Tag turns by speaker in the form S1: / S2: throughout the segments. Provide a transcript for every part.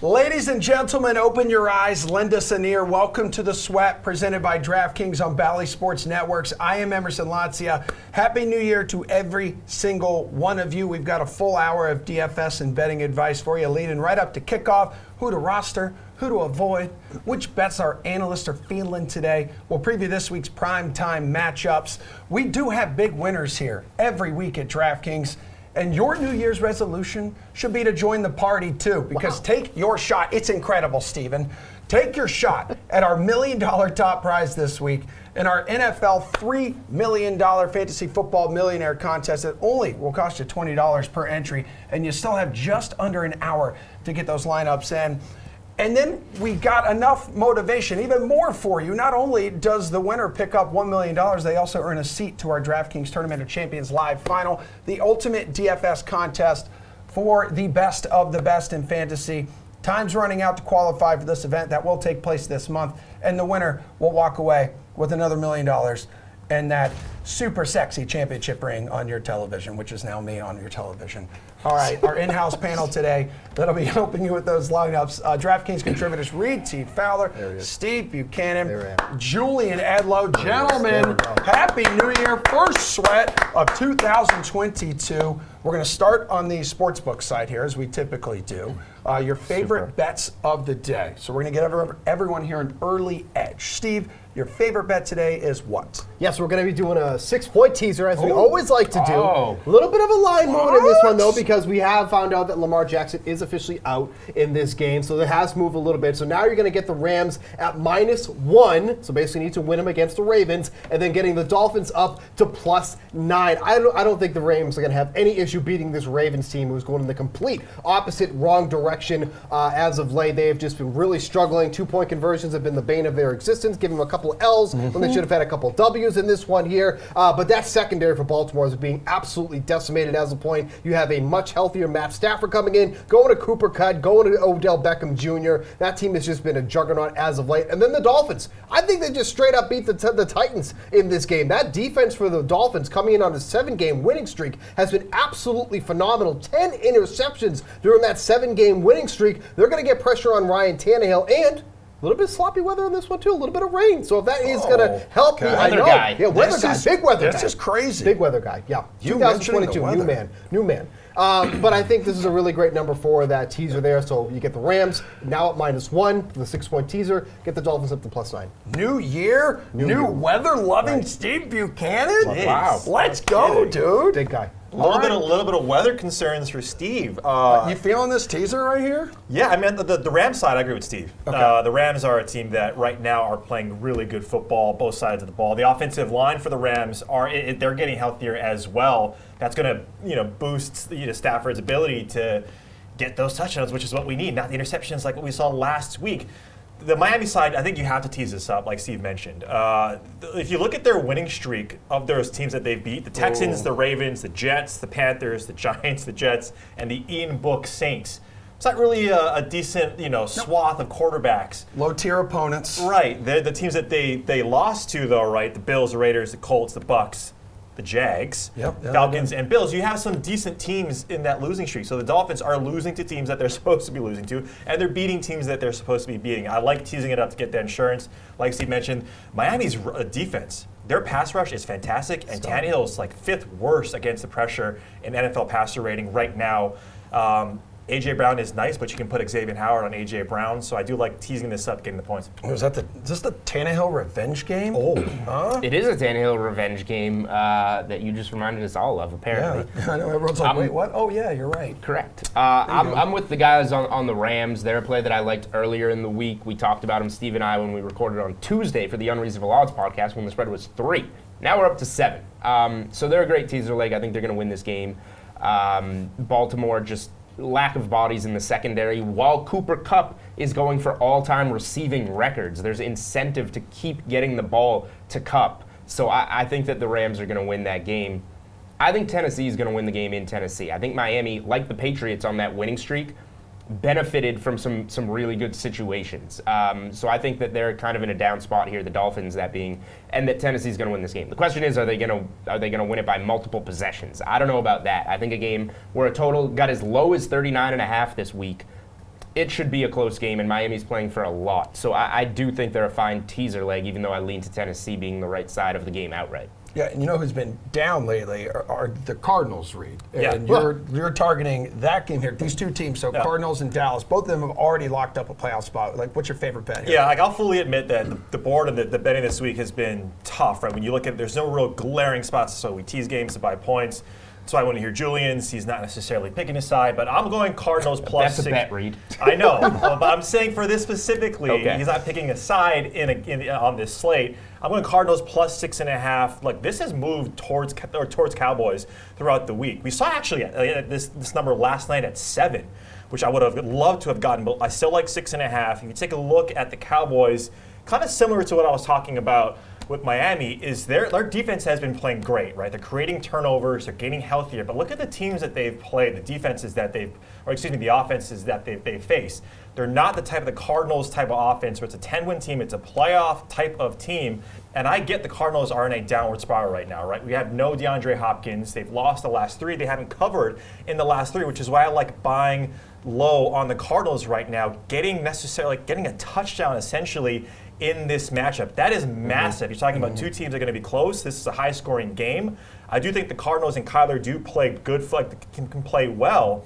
S1: Ladies and gentlemen, open your eyes, lend us an ear. Welcome to The Sweat, presented by DraftKings on Bally Sports Networks. I am Emerson Lotzia. Happy New Year to every single one of you. We've got a full hour of DFS and betting advice for you, leading right up to kickoff, who to roster, who to avoid, which bets our analysts are feeling today. We'll preview this week's primetime matchups. We do have big winners here every week at DraftKings. And your New Year's resolution should be to join the party, too, because take your shot. It's incredible, Steven. Take your shot at our $1 million top prize this week in our NFL $3 million fantasy football millionaire contest that only will cost you $20 per entry, and you still have just under an hour to get those lineups in. And then we got enough motivation, even more for you. Not only does the winner pick up $1 million, they also earn a seat to our DraftKings Tournament of Champions Live Final, the ultimate DFS contest for the best of the best in fantasy. Time's running out to qualify for this event that will take place this month, and the winner will walk away with another $1 million and that super sexy championship ring on your television, which is now me on your television. All right, our in-house panel today that'll be helping you with those lineups. DraftKings contributors Reed T. Fowler, Steve Buchanan, Julian Edlow. Gentlemen, Happy New Year. First sweat of 2022. We're going to start on the sportsbook side here, as we typically do. Your favorite bets of the day. So we're going to get everyone here an early edge. Steve, your favorite bet today is what?
S2: Yes, we're going to be doing a 6-point teaser, as we always like to do. A little bit of a line movement in this one, though, because we have found out that Lamar Jackson is officially out in this game, so it has moved a little bit. So now you're going to get the Rams at -1, so basically you need to win them against the Ravens, and then getting the Dolphins up to +9. I don't think the Rams are going to have any issue beating this Ravens team, who's going in the complete opposite, wrong direction as of late. They have just been really struggling. 2-point conversions have been the bane of their existence, giving them a couple L's when they should have had a couple W's in this one here. But that secondary for Baltimore is being absolutely decimated as a point. You have a much healthier Matt Stafford coming in, going to Cooper Kupp, going to Odell Beckham Jr. That team has just been a juggernaut as of late. And then the Dolphins. I think they just straight up beat the Titans in this game. That defense for the Dolphins coming in on a 7-game winning streak has been absolutely phenomenal. 10 interceptions during that 7-game winning streak. They're going to get pressure on Ryan Tannehill, and a little bit of sloppy weather in this one, too. A little bit of rain. So if that is going to help me, I know. Yeah, weather guy. Big weather guy.
S1: This is crazy.
S2: Big weather guy, yeah.
S1: You
S2: 2022, new man. But I think this is a really great number for that teaser there. So you get the Rams now at -1 for the 6-point teaser. Get the Dolphins up to +9.
S1: New year, new weather-loving Steve Buchanan.
S2: Wow.
S1: Let's go, dude.
S2: Big guy.
S3: A little bit of weather concerns for Steve.
S1: You feeling this teaser right here?
S3: Yeah, I mean, the Rams side, I agree with Steve.
S1: Okay.
S3: The Rams are a team that right now are playing really good football, both sides of the ball. The offensive line for the Rams they're getting healthier as well. That's going to boost Stafford's ability to get those touchdowns, which is what we need, not the interceptions like what we saw last week. The Miami side, I think you have to tease this up, like Steve mentioned. If you look at their winning streak of those teams that they've beat, the Texans, the Ravens, the Jets, the Panthers, the Giants, the Jets, and the Ian Book Saints, it's not really a decent swath of quarterbacks.
S1: Low-tier opponents.
S3: Right. They're the teams that they lost to, though, right? The Bills, the Raiders, the Colts, the Bucks, the Jags, Falcons, and Bills. You have some decent teams in that losing streak. So the Dolphins are losing to teams that they're supposed to be losing to, and they're beating teams that they're supposed to be beating. I like teasing it up to get the insurance. Like Steve mentioned, Miami's defense, their pass rush is fantastic, and Tannehill is like 5th worst against the pressure in NFL passer rating right now. A.J. Brown is nice, but you can put Xavier Howard on A.J. Brown, so I do like teasing this up, getting the points.
S1: Is this the Tannehill revenge game?
S4: It is a Tannehill revenge game that you just reminded us all of, apparently.
S1: Yeah, I know. Everyone's like, wait, what? Oh, yeah, you're right.
S4: Correct. I'm with the guys on the Rams. They're a play that I liked earlier in the week. We talked about them, Steve and I, when we recorded on Tuesday for the Unreasonable Odds podcast when the spread was 3. Now we're up to 7. So they're a great teaser leg. I think they're going to win this game. Baltimore just lack of bodies in the secondary. While Cooper Kupp is going for all-time receiving records, there's incentive to keep getting the ball to Kupp. So I think that the Rams are going to win that game. I think Tennessee is going to win the game in Tennessee. I think Miami, like the Patriots on that winning streak, benefited from some really good situations. So I think that they're kind of in a down spot here, the Dolphins that being, and that Tennessee's going to win this game. The question is, are they going to win it by multiple possessions? I don't know about that. I think a game where a total got as low as 39.5 this week it should be a close game, and Miami's playing for a lot. So I do think they're a fine teaser leg, even though I lean to Tennessee being the right side of the game outright.
S1: Yeah, and you know who's been down lately are the Cardinals, Reed.
S3: Yeah.
S1: And you're targeting that game here. These two teams, so Cardinals and Dallas, both of them have already locked up a playoff spot. Like, what's your favorite bet here?
S3: Yeah, like I'll fully admit that the board and the betting this week has been tough, right? When you look at, there's no real glaring spots, so we tease games to buy points. So I want to hear Julian's. He's not necessarily picking his side, but I'm going Cardinals plus
S4: That's
S3: 6.
S4: a bet, Reed.
S3: I know, but I'm saying for this specifically,
S4: Okay.
S3: he's not picking a side on this slate. I'm going Cardinals plus 6.5. Look, this has moved towards Cowboys throughout the week. We saw actually this number last night at 7, which I would have loved to have gotten, but I still like 6.5. If you take a look at the Cowboys, kind of similar to what I was talking about with Miami, is their defense has been playing great, right? They're creating turnovers, they're getting healthier, but look at the teams that they've played, the defenses that the offenses that they've faced. They're not the Cardinals type of offense where it's a 10-win team, it's a playoff type of team, and I get the Cardinals are in a downward spiral right now, right? We have no DeAndre Hopkins, they've lost the last 3, they haven't covered in the last 3, which is why I like buying low on the Cardinals right now, getting a touchdown essentially in this matchup. That is massive. You're talking about two teams that are going to be close. This is a high-scoring game. I do think the Cardinals and Kyler do play good, can play well.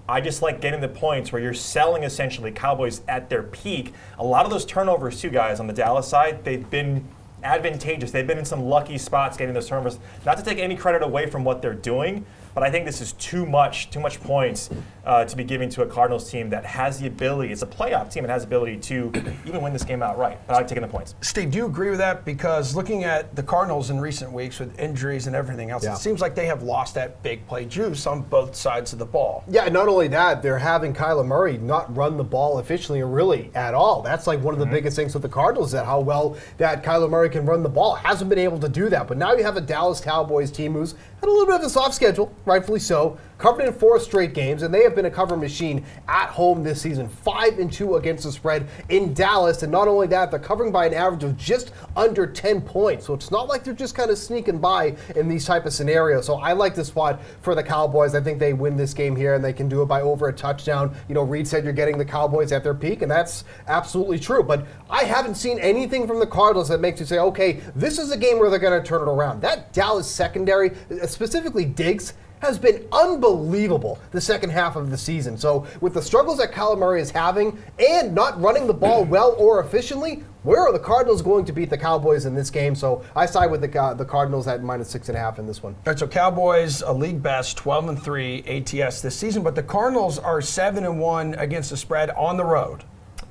S3: I just like getting the points where you're selling essentially Cowboys at their peak. A lot of those turnovers, too, guys, on the Dallas side, they've been advantageous. They've been in some lucky spots getting those turnovers. Not to take any credit away from what they're doing, but I think this is too much points to be giving to a Cardinals team that has the ability, it's a playoff team, and has the ability to even win this game outright. But I like taking the points.
S1: Steve, do you agree with that? Because looking at the Cardinals in recent weeks with injuries and everything else, it seems like they have lost that big play juice on both sides of the ball.
S2: Yeah, and not only that, they're having Kyler Murray not run the ball efficiently or really at all. That's like one of the biggest things with the Cardinals, that how well that Kyler Murray can run the ball. Hasn't been able to do that. But now you have a Dallas Cowboys team who's had a little bit of a soft schedule, rightfully so, covered in 4 straight games, and they have been a cover machine at home this season, 5-2 against the spread in Dallas. And not only that, they're covering by an average of just under 10 points. So it's not like they're just kind of sneaking by in these type of scenarios. So I like the spot for the Cowboys. I think they win this game here, and they can do it by over a touchdown. You know, Reed said you're getting the Cowboys at their peak, and that's absolutely true. But I haven't seen anything from the Cardinals that makes you say, okay, this is a game where they're going to turn it around. That Dallas secondary, specifically Diggs, has been unbelievable the second half of the season. So with the struggles that Kyler Murray is having and not running the ball well or efficiently, where are the Cardinals going to beat the Cowboys in this game? So I side with the Cardinals at -6.5 in this one.
S1: All right, so Cowboys, a league best, 12-3 ATS this season, but the Cardinals are 7-1 against the spread on the road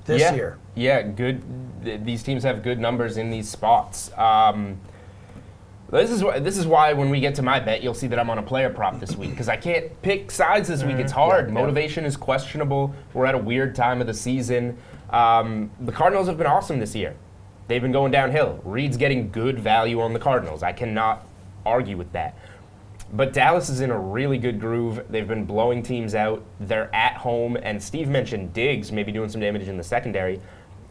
S1: this year.
S4: Yeah, good. These teams have good numbers in these spots. This is why when we get to my bet, you'll see that I'm on a player prop this week, because I can't pick sides this week. It's hard. Motivation is questionable. We're at a weird time of the season. The Cardinals have been awesome this year. They've been going downhill. Reed's getting good value on the Cardinals. I cannot argue with that. But Dallas is in a really good groove. They've been blowing teams out. They're at home, and Steve mentioned Diggs maybe doing some damage in the secondary.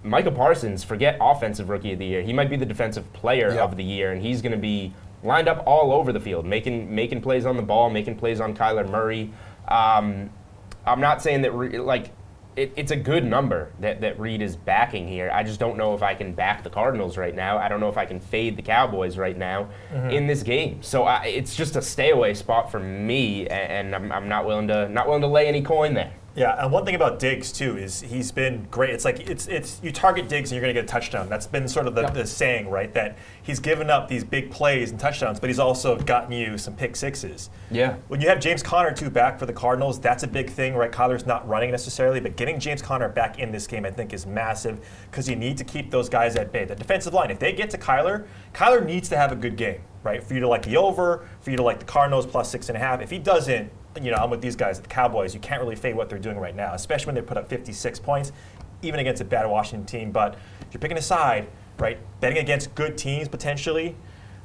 S4: Micah Parsons, forget offensive rookie of the year. He might be the defensive player of the year, and he's going to be lined up all over the field, making plays on the ball, making plays on Kyler Murray. I'm not saying that it's a good number that Reed is backing here. I just don't know if I can back the Cardinals right now. I don't know if I can fade the Cowboys right now in this game. So it's just a stay away spot for me, and I'm not willing to lay any coin there.
S3: Yeah, and one thing about Diggs too is he's been great. It's like it's you target Diggs and you're going to get a touchdown. That's been sort of the saying, right? That he's given up these big plays and touchdowns, but he's also gotten you some pick sixes. Yeah. When you have James Conner too back for the Cardinals, that's a big thing, right? Kyler's not running necessarily, but getting James Conner back in this game I think is massive, because you need to keep those guys at bay. The defensive line, if they get to Kyler needs to have a good game, right? For you to like the over, for you to like the Cardinals plus 6.5. If he doesn't, I'm with these guys at the Cowboys. You can't really fade what they're doing right now, especially when they put up 56 points, even against a bad Washington team. But if you're picking a side, right, betting against good teams potentially,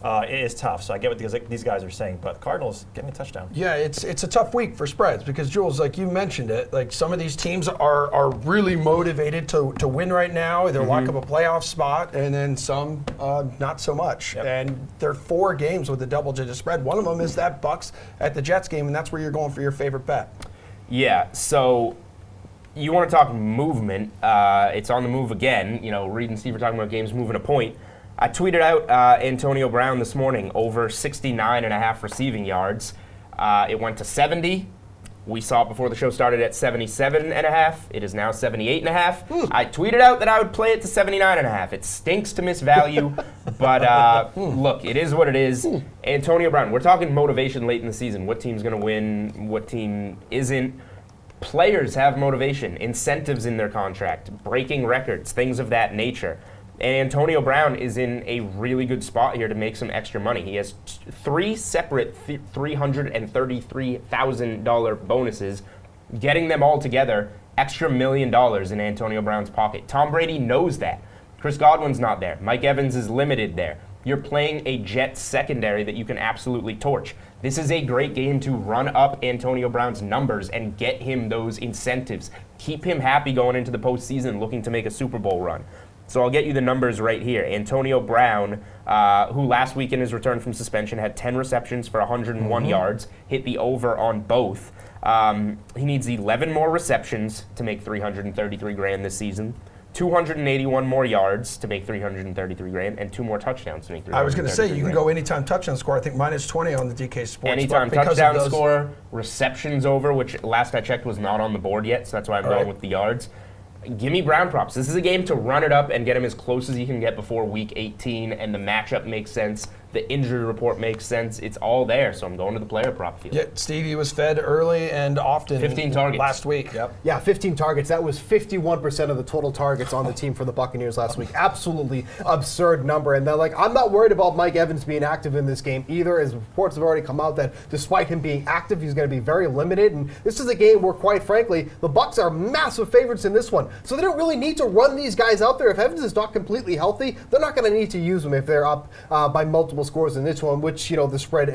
S3: it is tough. So I get what these guys are saying, but Cardinals getting a touchdown.
S1: Yeah, it's a tough week for spreads because, Jules, like you mentioned it, like some of these teams are really motivated to win right now. They're lock up a playoff spot, and then some not so much. Yep. And there are 4 games with a double-digit spread. One of them is that Bucks at the Jets game, and that's where you're going for your favorite bet.
S4: Yeah, so You want to talk movement? It's on the move again. Reed and Steve are talking about games moving a point. I tweeted out Antonio Brown this morning, over 69.5 receiving yards. It went to 70. We saw it before the show started at 77.5. It is now 78.5. I tweeted out that I would play it to 79.5. It stinks to miss value, but look, it is what it is. Antonio Brown, we're talking motivation late in the season. What team's going to win? What team isn't? Players have motivation, incentives in their contract, breaking records, things of that nature. And Antonio Brown is in a really good spot here to make some extra money. He has 3 separate $333,000 bonuses. Getting them all together, extra $1 million in Antonio Brown's pocket. Tom Brady knows that. Chris Godwin's not there. Mike Evans is limited there. You're playing a Jets secondary that you can absolutely torch. This is a great game to run up Antonio Brown's numbers and get him those incentives. Keep him happy going into the postseason looking to make a Super Bowl run. So I'll get you the numbers right here. Antonio Brown, who last week in his return from suspension had 10 receptions for 101 yards, hit the over on both. He needs 11 more receptions to make $333,000 this season, 281 more yards to make $333,000, and 2 more touchdowns to make $333,000.
S1: I was going to say, you can go anytime touchdown score. I think minus 20 on the DK Sports.
S4: Anytime touchdown score, receptions over, which last I checked was not on the board yet, so that's why I'm going with the yards. Give me Brown props. This is a game to run it up and get him as close as you can get before week 18, and the matchup makes sense. The injury report makes sense. It's all there, so I'm going to the player prop field.
S1: Yeah, Stevie was fed early and often
S4: 15 targets
S1: last week. Yep.
S2: Yeah, 15 targets. That was 51% of the total targets on the team for the Buccaneers last week. Absolutely absurd number. And they're like, I'm not worried about Mike Evans being active in this game either, as reports have already come out that despite him being active, he's going to be very limited. And this is a game where, quite frankly, the Bucs are massive favorites in this one. So they don't really need to run these guys out there. If Evans is not completely healthy, they're not going to need to use him if they're up by multiple scores in this one, which the spread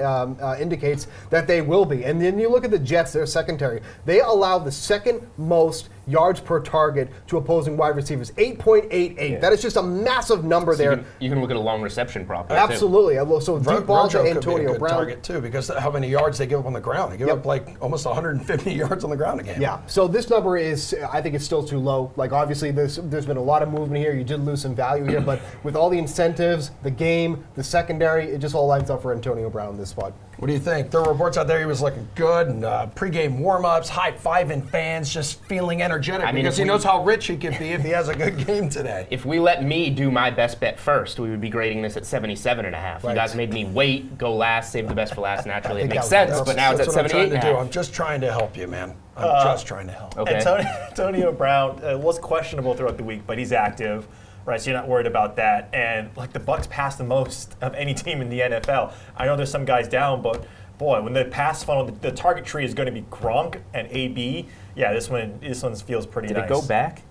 S2: indicates that they will be. And then you look at the Jets, their secondary. They allow the second most yards per target to opposing wide receivers, 8.88. Yeah. That is just a massive number there.
S4: You can look at a long reception prop.
S2: Absolutely. Too. So deep ball to Antonio Brown.
S1: Target too, because how many yards they give up on the ground. They give up like almost 150 yards on the ground a game.
S2: Yeah. So this number is, I think it's still too low. Like obviously there's been a lot of movement here. You did lose some value here, but with all the incentives, the game, the secondary, it just all lines up for Antonio Brown in this spot.
S1: What do you think? There were reports out there he was looking good, and pregame warm-ups, high-fiving fans, just feeling energetic because he knows how rich he could be if he has a good game today.
S4: If we let me do my best bet first, we would be grading this at 77.5. Right. You guys made me wait, go last, save the best for last. Naturally, it makes sense, but now it's at 78.5.
S1: I'm just trying to help you, man. I'm just trying to help.
S3: Okay. Antonio Brown was questionable throughout the week, but he's active. Right, so you're not worried about that. And like the Bucs pass the most of any team in the NFL. I know there's some guys down, but boy, when the pass funnel, the target tree is going to be Gronk and AB. Yeah, this one feels pretty nice.
S4: Did it go back?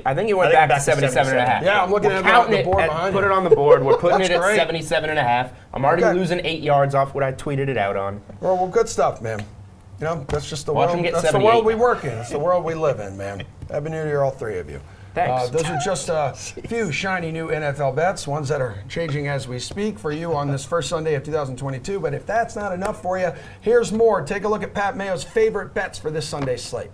S4: I think it went back to 77.5.
S1: Yeah, I'm looking at it on the board behind
S4: Put it on the board. We're putting it at 77.5. I'm already losing 8 yards off what I tweeted it out on.
S1: Well, good stuff, man. That's just the world. That's the world we work in. It's the world we live in, man. Happy New Year, all three of you.
S4: Thanks.
S1: Those are just a few shiny new NFL bets, ones that are changing as we speak for you on this first Sunday of 2022. But if that's not enough for you, here's more. Take a look at Pat Mayo's favorite bets for this Sunday's slate.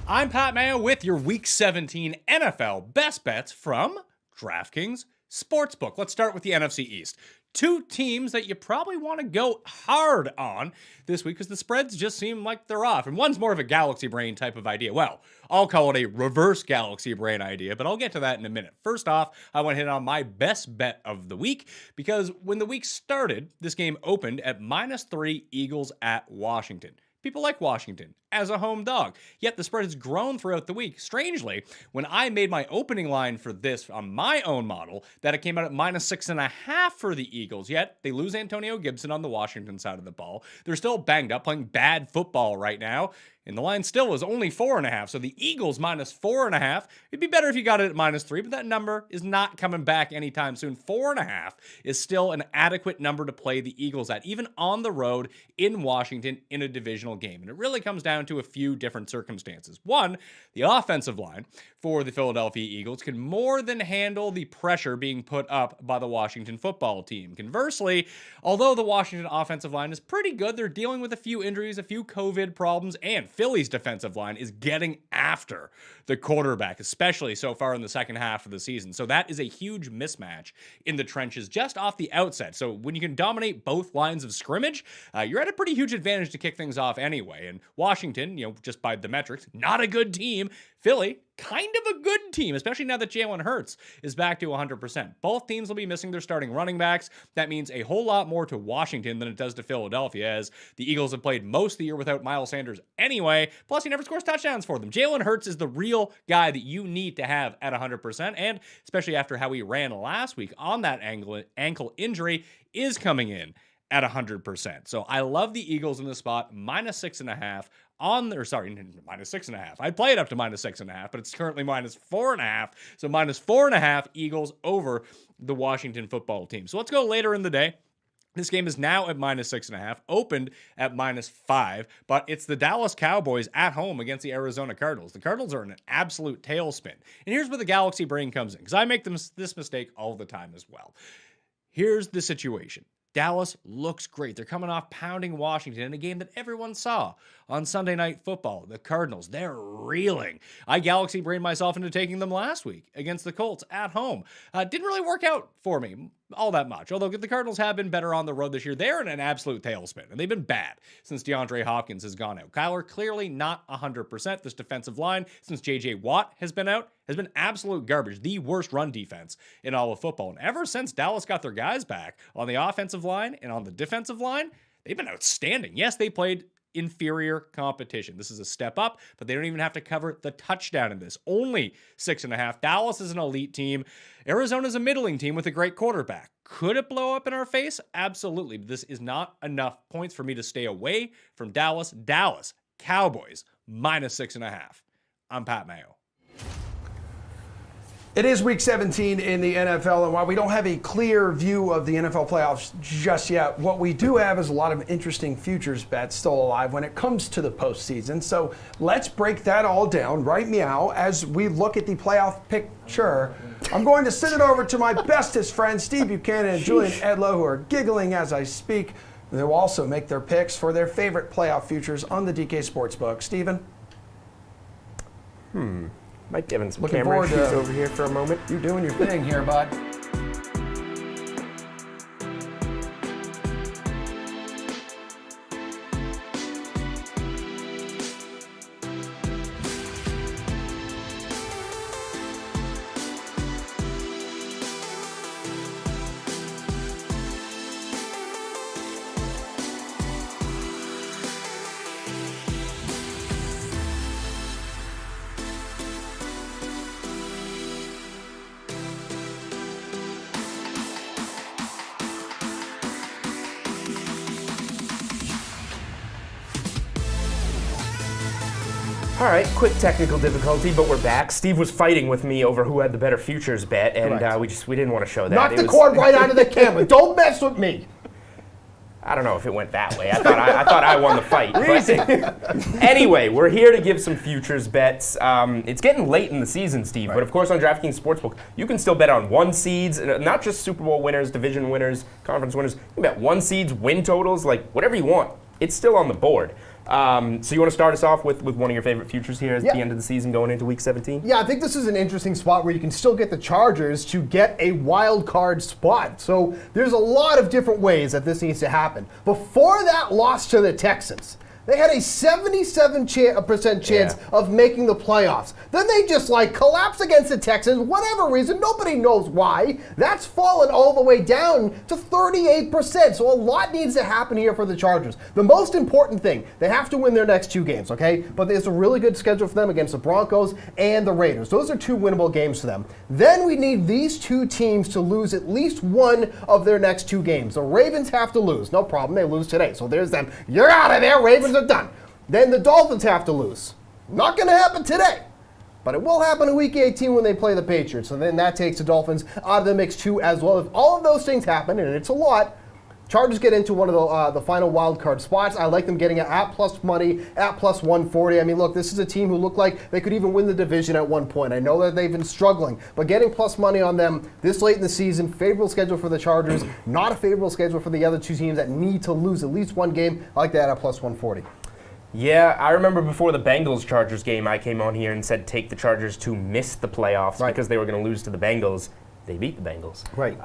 S5: I'm Pat Mayo with your Week 17 NFL best bets from DraftKings Sportsbook. Let's start with the NFC East. 2 teams that you probably want to go hard on this week because the spreads just seem like they're off. And one's more of a galaxy brain type of idea. Well, I'll call it a reverse galaxy brain idea, but I'll get to that in a minute. First off, I want to hit on my best bet of the week because when the week started, this game opened at -3 Eagles at Washington. People like Washington as a home dog. Yet the spread has grown throughout the week. Strangely, when I made my opening line for this on my own model, that it came out at -6.5 for the Eagles. Yet they lose Antonio Gibson on the Washington side of the ball. They're still banged up, playing bad football right now. And the line still was only 4.5. So the Eagles -4.5. It'd be better if you got it at -3, but that number is not coming back anytime soon. 4.5 is still an adequate number to play the Eagles at, even on the road in Washington in a divisional game. And it really comes down to a few different circumstances. One, the offensive line for the Philadelphia Eagles can more than handle the pressure being put up by the Washington football team. Conversely, although the Washington offensive line is pretty good, they're dealing with a few injuries, a few COVID problems, and Philly's defensive line is getting after the quarterback, especially so far in the second half of the season. So that is a huge mismatch in the trenches just off the outset. So when you can dominate both lines of scrimmage, you're at a pretty huge advantage to kick things off anyway. And Washington, just by the metrics, not a good team. Philly, kind of a good team, especially now that Jalen Hurts is back to 100%. Both teams will be missing their starting running backs. That means a whole lot more to Washington than it does to Philadelphia, as the Eagles have played most of the year without Miles Sanders anyway. Plus, he never scores touchdowns for them. Jalen Hurts is the real guy that you need to have at 100%, and especially after how he ran last week on that ankle injury, is coming in at 100%. So I love the Eagles in this spot, -6.5 -6.5. I'd play it up to -6.5, but it's currently -4.5. So -4.5 Eagles over the Washington football team. So let's go later in the day. This game is now at -6.5, opened at -5, but it's the Dallas Cowboys at home against the Arizona Cardinals. The Cardinals are in an absolute tailspin. And here's where the Galaxy brain comes in, because I make this mistake all the time as well. Here's the situation. Dallas looks great. They're coming off pounding Washington in a game that everyone saw on Sunday Night Football. The Cardinals, they're reeling. I Galaxy brained myself into taking them last week against the Colts at home. Didn't really work out for me all that much. Although the Cardinals have been better on the road this year, they're in an absolute tailspin, and they've been bad since DeAndre Hopkins has gone out. Kyler clearly not 100%. This defensive line, since J.J. Watt has been out, has been absolute garbage. The worst run defense in all of football. And ever since Dallas got their guys back on the offensive line and on the defensive line, they've been outstanding. Yes, they played inferior competition. This is a step up, but they don't even have to cover the touchdown in this. Only 6.5. Dallas is an elite team. Arizona's a middling team with a great quarterback. Could it blow up in our face? Absolutely. But this is not enough points for me to stay away from Dallas. Dallas Cowboys -6.5. I'm Pat Mayo.
S1: It is week 17 in the NFL, and while we don't have a clear view of the NFL playoffs just yet, what we do have is a lot of interesting futures bets still alive when it comes to the postseason. So let's break that all down right meow as we look at the playoff picture. I'm going to send it over to my bestest friends, Steve Buchanan and Julian Edlow, who are giggling as I speak. They will also make their picks for their favorite playoff futures on the DK Sportsbook. Steven?
S4: Mike giving some
S1: Looking
S4: camera
S1: forward to
S4: issues over here for a moment.
S1: You doing your thing here, bud.
S4: All right, quick technical difficulty, but we're back. Steve was fighting with me over who had the better futures bet, and we didn't want to show that.
S2: Knock the cord right out of the camera. Don't mess with me.
S4: I don't know if it went that way. I thought I won the fight. But anyway, we're here to give some futures bets. It's getting late in the season, Steve, but of course on DraftKings Sportsbook, you can still bet on one seeds, not just Super Bowl winners, division winners, conference winners. You can bet one seeds, win totals, like whatever you want. It's still on the board. So you want to start us off with one of your favorite futures here at the end of the season going into week 17?
S2: Yeah, I think this is an interesting spot where you can still get the Chargers to get a wild card spot. So there's a lot of different ways that this needs to happen. Before that loss to the Texans, they had a 77% chance of making the playoffs. Then they just collapse against the Texans, whatever reason, nobody knows why. That's fallen all the way down to 38%. So a lot needs to happen here for the Chargers. The most important thing, they have to win their next two games, okay? But there's a really good schedule for them against the Broncos and the Raiders. Those are two winnable games for them. Then we need these two teams to lose at least one of their next two games. The Ravens have to lose. No problem, they lose today. So there's them. You're out of there, Ravens are done. Then the Dolphins have to lose. Not going to happen today, but it will happen in week 18 when they play the Patriots. So then that takes the Dolphins out of the mix too as well. If all of those things happen, and it's a lot, Chargers get into one of the final wild card spots. I like them getting at plus money, at plus 140. I mean, look, this is a team who looked like they could even win the division at one point. I know that they've been struggling, but getting plus money on them this late in the season, favorable schedule for the Chargers, not a favorable schedule for the other two teams that need to lose at least one game. I like that at plus 140.
S4: Yeah, I remember before the Bengals-Chargers game, I came on here and said take the Chargers to miss the playoffs because they were going to lose to the Bengals. They beat the Bengals.
S2: Right.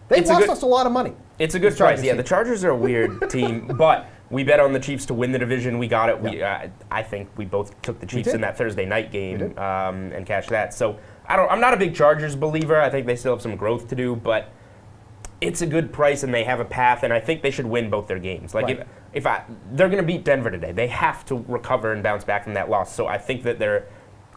S2: They lost us a lot of money.
S4: It's a good price. Yeah, the Chargers are a weird team, but we bet on the Chiefs to win the division. We got it.
S2: Yeah.
S4: I think we both took the Chiefs in that Thursday night game and cashed that. So I'm not a big Chargers believer. I think they still have some growth to do, but it's a good price and they have a path, and I think they should win both their games. Like they're going to beat Denver today. They have to recover and bounce back from that loss. So I think that they're,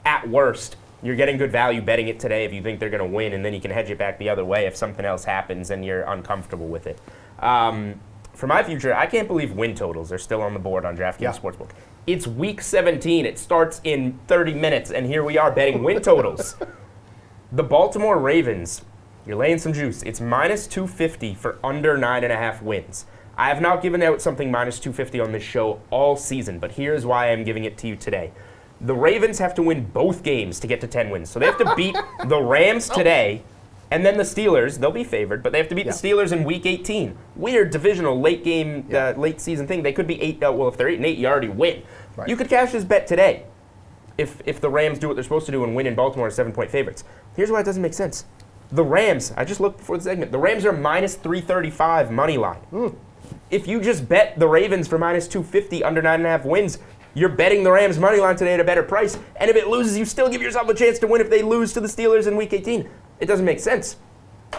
S4: at worst, you're getting good value betting it today if you think they're going to win, and then you can hedge it back the other way if something else happens and you're uncomfortable with it. For my future, I can't believe win totals are still on the board on DraftKings Sportsbook. It's week 17. It starts in 30 minutes, and here we are betting win totals. The Baltimore Ravens, you're laying some juice. It's minus 250 for under 9.5 wins. I have not given out something minus 250 on this show all season, but here's why I'm giving it to you today. The Ravens have to win both games to get to 10 wins. So they have to beat the Rams today, and then the Steelers. They'll be favored, but they have to beat the Steelers in Week 18. Weird divisional late game, late season thing. They could be 8. Well, if they're 8-8, you already win. Right. You could cash this bet today if the Rams do what they're supposed to do and win in Baltimore as 7-point favorites. Here's why it doesn't make sense. The Rams, I just looked before the segment, the Rams are minus 335 money line. If you just bet the Ravens for minus 250 under 9.5 wins, you're betting the Rams money line today at a better price. And if it loses, you still give yourself a chance to win if they lose to the Steelers in Week 18. It doesn't make sense.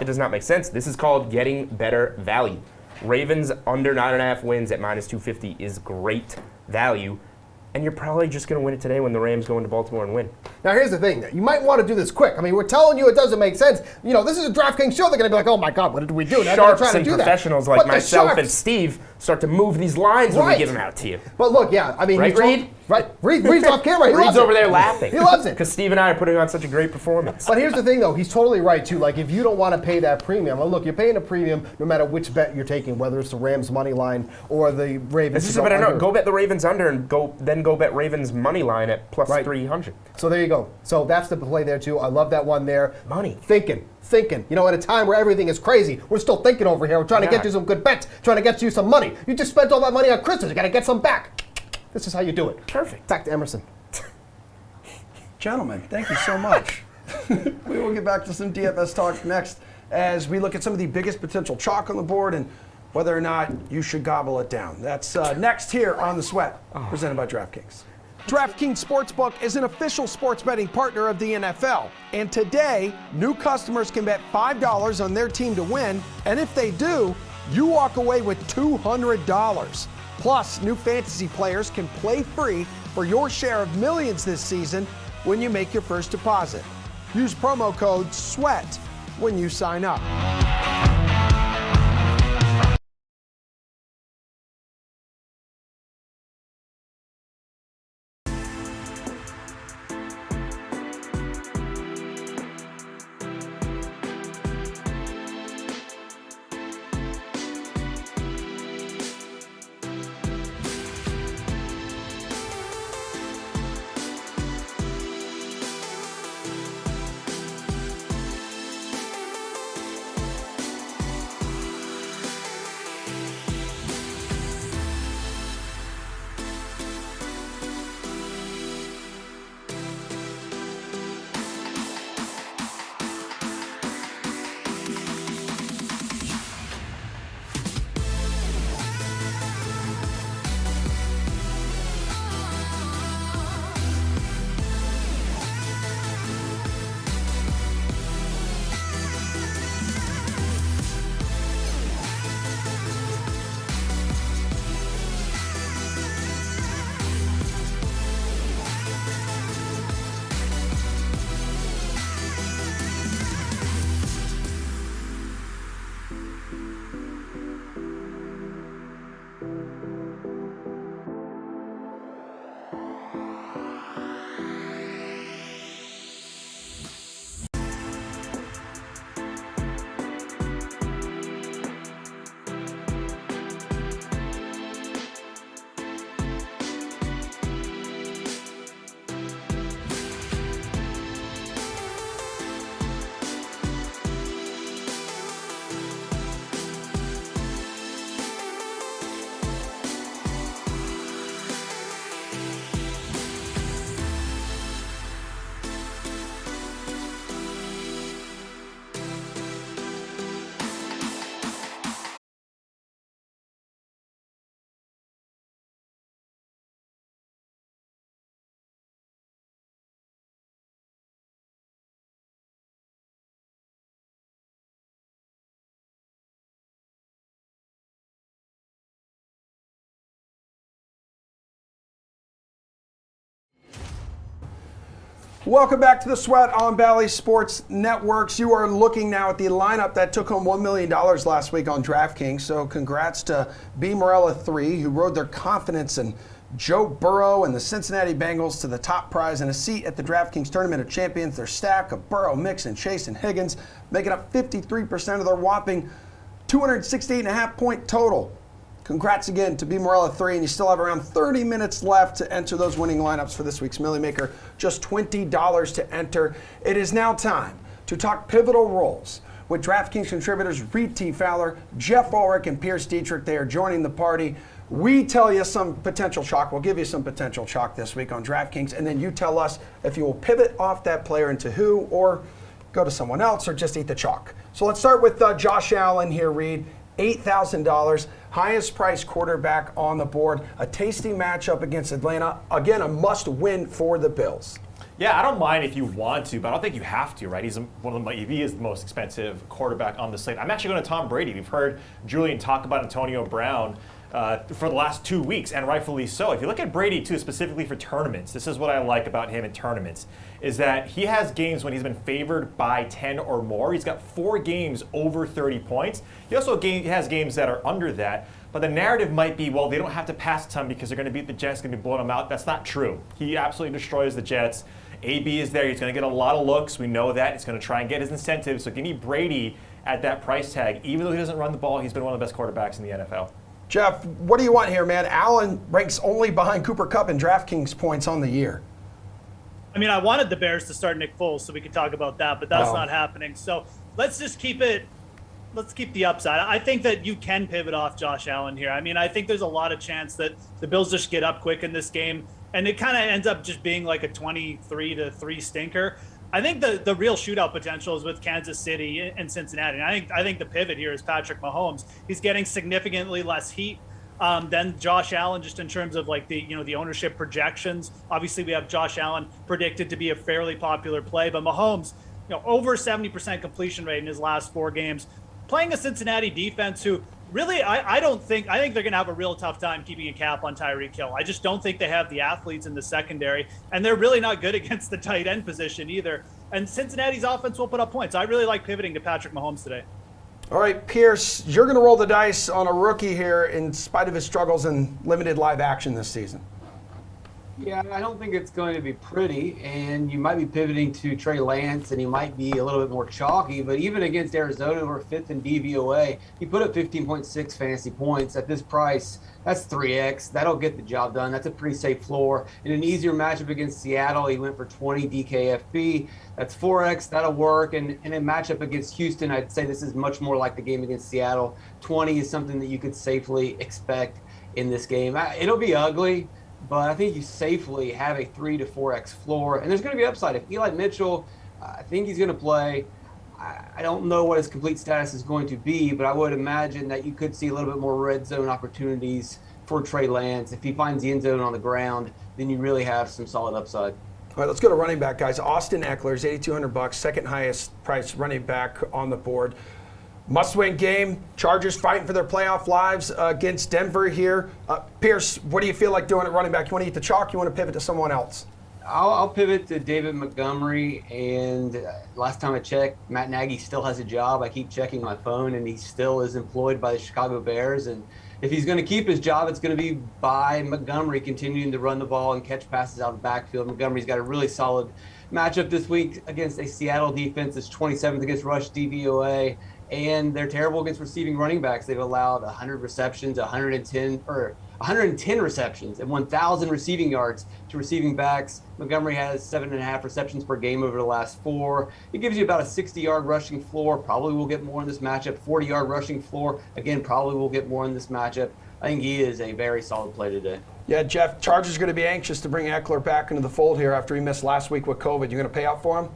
S4: It does not make sense. This is called getting better value. Ravens under 9.5 wins at minus 250 is great value. And you're probably just going to win it today when the Rams go into Baltimore and win.
S2: Now, here's the thing. You might want to do this quick. I mean, we're telling you it doesn't make sense. You know, this is a DraftKings show. They're going to be like, oh, my God, what did we do?
S4: Sharps and professionals like myself and Steve start to move these lines when we give them out to you.
S2: But look, yeah, I mean,
S4: right, Reed?
S2: Right. Reed's off camera. He
S4: Reed's over there laughing.
S2: He loves it.
S4: Because Steve and I are putting on such a great performance.
S2: But here's the thing, though. He's totally right, too. Like, if you don't want to pay that premium, well, look, you're paying a premium no matter which bet you're taking, whether it's the Rams money line or the Ravens.
S4: This is a better note. Go bet the Ravens under and go bet Ravens money line at plus 300.
S2: So there you go. So that's the play there, too. I love that one there.
S4: Money.
S2: Thinking. You know, at a time where everything is crazy, we're still thinking over here. We're trying to get you some good bets, trying to get you some money. You just spent all that money on Christmas. You got to get some back. This is how you do it.
S4: Perfect.
S2: Back to Emerson.
S1: Gentlemen, thank you so much. We will get back to some DFS talk next as we look at some of the biggest potential chalk on the board and whether or not you should gobble it down. That's next here on The Sweat, presented by DraftKings. DraftKings Sportsbook is an official sports betting partner of the NFL. And today, new customers can bet $5 on their team to win. And if they do, you walk away with $200. Plus, new fantasy players can play free for your share of millions this season when you make your first deposit. Use promo code SWEAT when you sign up. Welcome back to the Sweat on Bally Sports Networks. You are looking now at the lineup that took home $1 million last week on DraftKings. So congrats to B. Morella 3, who rode their confidence in Joe Burrow and the Cincinnati Bengals to the top prize and a seat at the DraftKings Tournament of Champions. Their stack of Burrow, Mixon, Chase, and Higgins making up 53% of their whopping 268.5 point total. Congrats again to B. Morella 3, and you still have around 30 minutes left to enter those winning lineups for this week's Millie Maker. Just $20 to enter. It is now time to talk pivotal roles with DraftKings contributors Reed T. Fowler, Jeff Ulrich, and Pierce Dietrich. They are joining the party. We tell you some potential chalk. We'll give you some potential chalk this week on DraftKings, and then you tell us if you will pivot off that player into who, or go to someone else, or just eat the chalk. So let's start with Josh Allen here, Reed. $8,000, highest priced quarterback on the board. A tasty matchup against Atlanta. Again, a must-win for the Bills.
S3: Yeah, I don't mind if you want to, but I don't think you have to, right? He is the most expensive quarterback on the slate. I'm actually going to Tom Brady. We've heard Julian talk about Antonio Brown for the last 2 weeks, and rightfully so. If you look at Brady, too, specifically for tournaments, this is what I like about him in tournaments, is that he has games when he's been favored by 10 or more. He's got 4 games over 30 points. He also has games that are under that. But the narrative might be, well, they don't have to pass a ton because they're going to beat the Jets, going to be blowing them out. That's not true. He absolutely destroys the Jets. AB is there. He's going to get a lot of looks. We know that. He's going to try and get his incentives. So give me Brady at that price tag. Even though he doesn't run the ball, he's been one of the best quarterbacks in the NFL.
S1: Jeff, what do you want here, man? Allen ranks only behind Cooper Kupp in DraftKings points on the year.
S6: I mean, I wanted the Bears to start Nick Foles so we could talk about that, but that's not happening. So let's just keep the upside. I think that you can pivot off Josh Allen here. I mean, I think there's a lot of chance that the Bills just get up quick in this game, and it kind of ends up just being like a 23-3 stinker. I think the real shootout potential is with Kansas City and Cincinnati. And I think the pivot here is Patrick Mahomes. He's getting significantly less heat than Josh Allen, just in terms of like the ownership projections. Obviously, we have Josh Allen predicted to be a fairly popular play, but Mahomes, over 70% completion rate in his last 4 games, playing a Cincinnati defense who really I think they're going to have a real tough time keeping a cap on Tyreek Hill. I just don't think they have the athletes in the secondary, and they're really not good against the tight end position either. And Cincinnati's offense will put up points. I really like pivoting to Patrick Mahomes today.
S1: All right, Pierce, you're going to roll the dice on a rookie here in spite of his struggles in limited live action this season.
S7: Yeah, I don't think it's going to be pretty, and you might be pivoting to Trey Lance, and he might be a little bit more chalky, but even against Arizona, who are 5th in DVOA, he put up 15.6 fantasy points. At this price, that's 3X. That'll get the job done. That's a pretty safe floor. In an easier matchup against Seattle, he went for 20 DKFB. That's 4X. That'll work. And in a matchup against Houston, I'd say this is much more like the game against Seattle. 20 is something that you could safely expect in this game. It'll be ugly, but I think you safely have a 3 to 4X floor. And there's going to be upside. If Eli Mitchell, I think he's going to play. I don't know what his complete status is going to be, but I would imagine that you could see a little bit more red zone opportunities for Trey Lance. If he finds the end zone on the ground, then you really have some solid upside.
S1: All right, let's go to running back, guys. Austin Eckler's $8,200, second highest price running back on the board. Must-win game. Chargers fighting for their playoff lives against Denver here. Pierce, what do you feel like doing at running back? You want to eat the chalk? You want to pivot to someone else?
S7: I'll pivot to David Montgomery, and last time I checked, Matt Nagy still has a job. I keep checking my phone, and he still is employed by the Chicago Bears. And if he's going to keep his job, it's going to be by Montgomery continuing to run the ball and catch passes out of the backfield. Montgomery's got a really solid matchup this week against a Seattle defense that's 27th against rush DVOA, and they're terrible against receiving running backs. They've allowed 100 receptions, 110 receptions, and 1,000 receiving yards to receiving backs. Montgomery has 7.5 receptions per game over the last 4. It gives you about a 60-yard rushing floor. Probably will get more in this matchup. 40-yard rushing floor. Again, probably will get more in this matchup. I think he is a very solid play today.
S1: Yeah, Jeff, Chargers going to be anxious to bring Eckler back into the fold here after he missed last week with COVID. You going to pay out for him?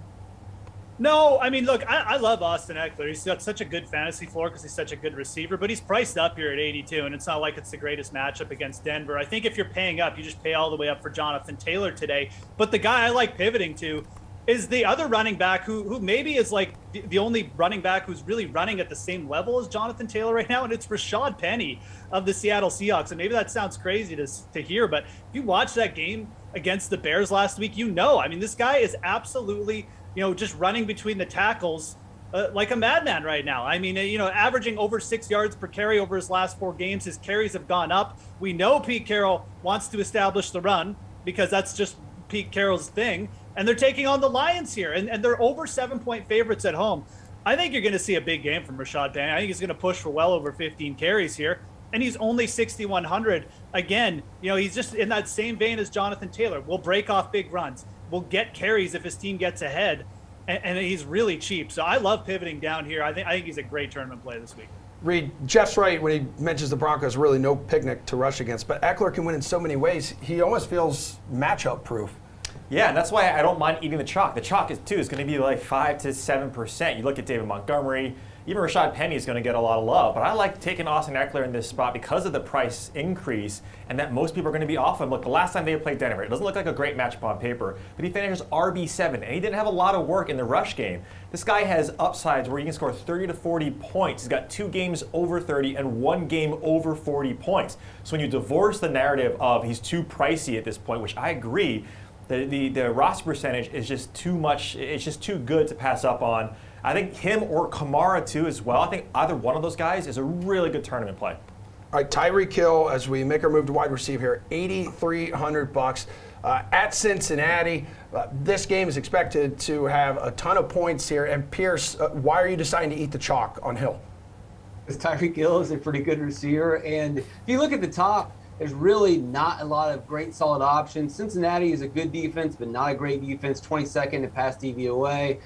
S6: No, I mean, look, I love Austin Eckler. He's got such a good fantasy floor because he's such a good receiver, but he's priced up here at 82, and it's not like it's the greatest matchup against Denver. I think if you're paying up, you just pay all the way up for Jonathan Taylor today. But the guy I like pivoting to is the other running back who maybe is like the only running back who's really running at the same level as Jonathan Taylor right now, and it's Rashad Penny of the Seattle Seahawks. And maybe that sounds crazy to hear, but if you watch that game against the Bears last week, I mean, this guy is absolutely, just running between the tackles like a madman right now. I mean, averaging over 6 yards per carry over his last 4 games. His carries have gone up. We know Pete Carroll wants to establish the run because that's just Pete Carroll's thing. And they're taking on the Lions here, and they're over 7-point favorites at home. I think you're going to see a big game from Rashad Penny. I think he's going to push for well over 15 carries here. And he's only 6,100. Again, he's just in that same vein as Jonathan Taylor. Will break off big runs. Will get carries if his team gets ahead. And he's really cheap. So I love pivoting down here. I think he's a great tournament play this week.
S1: Reed, Jeff's right when he mentions the Broncos, really no picnic to rush against. But Eckler can win in so many ways. He almost feels matchup proof.
S3: Yeah, and that's why I don't mind eating the chalk. The chalk is going to be like 5 to 7%. You look at David Montgomery, even Rashad Penny is going to get a lot of love. But I like taking Austin Eckler in this spot because of the price increase and that most people are going to be off him. Look, the last time they played Denver, it doesn't look like a great matchup on paper, but he finishes RB7, and he didn't have a lot of work in the rush game. This guy has upsides where he can score 30 to 40 points. He's got 2 games over 30 and 1 game over 40 points. So when you divorce the narrative of he's too pricey at this point, which I agree, the roster percentage is just too much. It's just too good to pass up on. I think him or Kamara too as well. I think either one of those guys is a really good tournament play.
S1: All right, Tyreek Hill, as we make our move to wide receiver here, $8,300 at Cincinnati. This game is expected to have a ton of points here. And Pierce, why are you deciding to eat the chalk on Hill?
S7: Because Tyreek Hill is a pretty good receiver, and if you look at the top, there's really not a lot of great solid options. Cincinnati is a good defense, but not a great defense. 22nd in pass DVOA.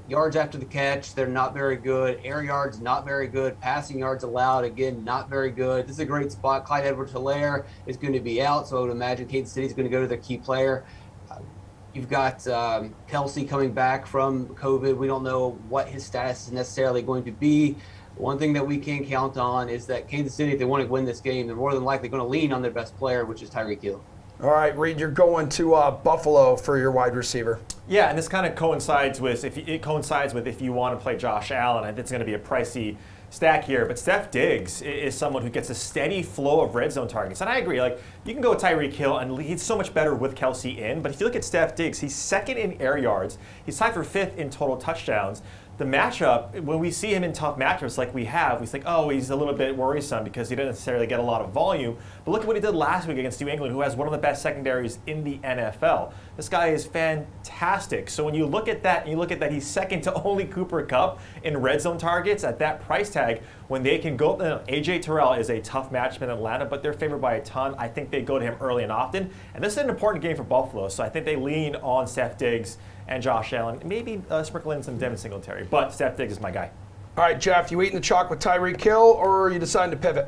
S7: Yards after the catch, they're not very good. Air yards, not very good. Passing yards allowed, again, not very good. This is a great spot. Clyde Edwards-Helaire is going to be out, so I would imagine Kansas City is going to go to their key player. You've got Kelsey coming back from COVID. We don't know what his status is necessarily going to be. One thing that we can count on is that Kansas City, if they want to win this game, they're more than likely going to lean on their best player, which is Tyreek Hill.
S1: All right, Reed, you're going to Buffalo for your wide receiver.
S3: Yeah, and this kind of coincides with if you want to play Josh Allen. I think it's going to be a pricey stack here, but Steph Diggs is someone who gets a steady flow of red zone targets. And I agree, like you can go with Tyreek Hill, and he's so much better with Kelsey in. But if you look at Steph Diggs, he's 2nd in air yards. He's tied for 5th in total touchdowns. The matchup, when we see him in tough matchups like we think, oh, he's a little bit worrisome because he didn't necessarily get a lot of volume. But look at what he did last week against New England, who has one of the best secondaries in the NFL. This guy is fantastic. So when you look at that, and you look at that he's 2nd to only Cooper Kupp in red zone targets at that price tag, when they can go, AJ Terrell is a tough matchup in Atlanta, but they're favored by a ton. I think they go to him early and often. And this is an important game for Buffalo, so I think they lean on Steph Diggs and Josh Allen, maybe sprinkle in some Devin Singletary, but Steph Diggs is my guy.
S1: All right, Jeff, you eating the chalk with Tyreek Hill, or are you deciding to pivot?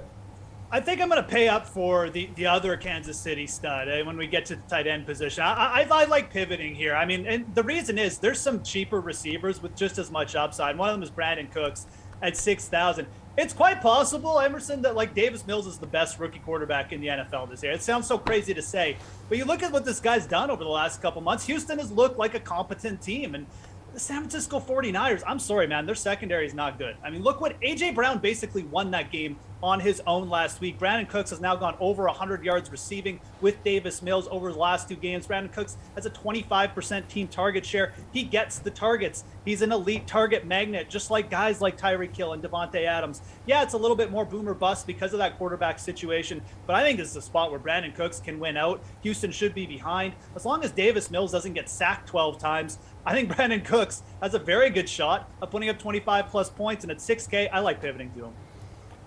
S6: I think I'm going to pay up for the other Kansas City stud when we get to the tight end position. I like pivoting here. I mean, and the reason is there's some cheaper receivers with just as much upside. One of them is Brandon Cooks at 6,000. It's quite possible, Emerson, that like Davis Mills is the best rookie quarterback in the NFL this year. It sounds so crazy to say, but you look at what this guy's done over the last couple months. Houston has looked like a competent team, and the San Francisco 49ers, I'm sorry, man, their secondary is not good. I mean, look what A.J. Brown basically won that game on his own last week. Brandon Cooks has now gone over 100 yards receiving with Davis Mills over the last 2 games. Brandon Cooks has a 25% team target share. He gets the targets. He's an elite target magnet, just like guys like Tyreek Hill and Devontae Adams. Yeah, it's a little bit more boom or bust because of that quarterback situation, but I think this is a spot where Brandon Cooks can win out. Houston should be behind. As long as Davis Mills doesn't get sacked 12 times, I think Brandon Cooks has a very good shot of putting up 25-plus points, and at 6K, I like pivoting to him.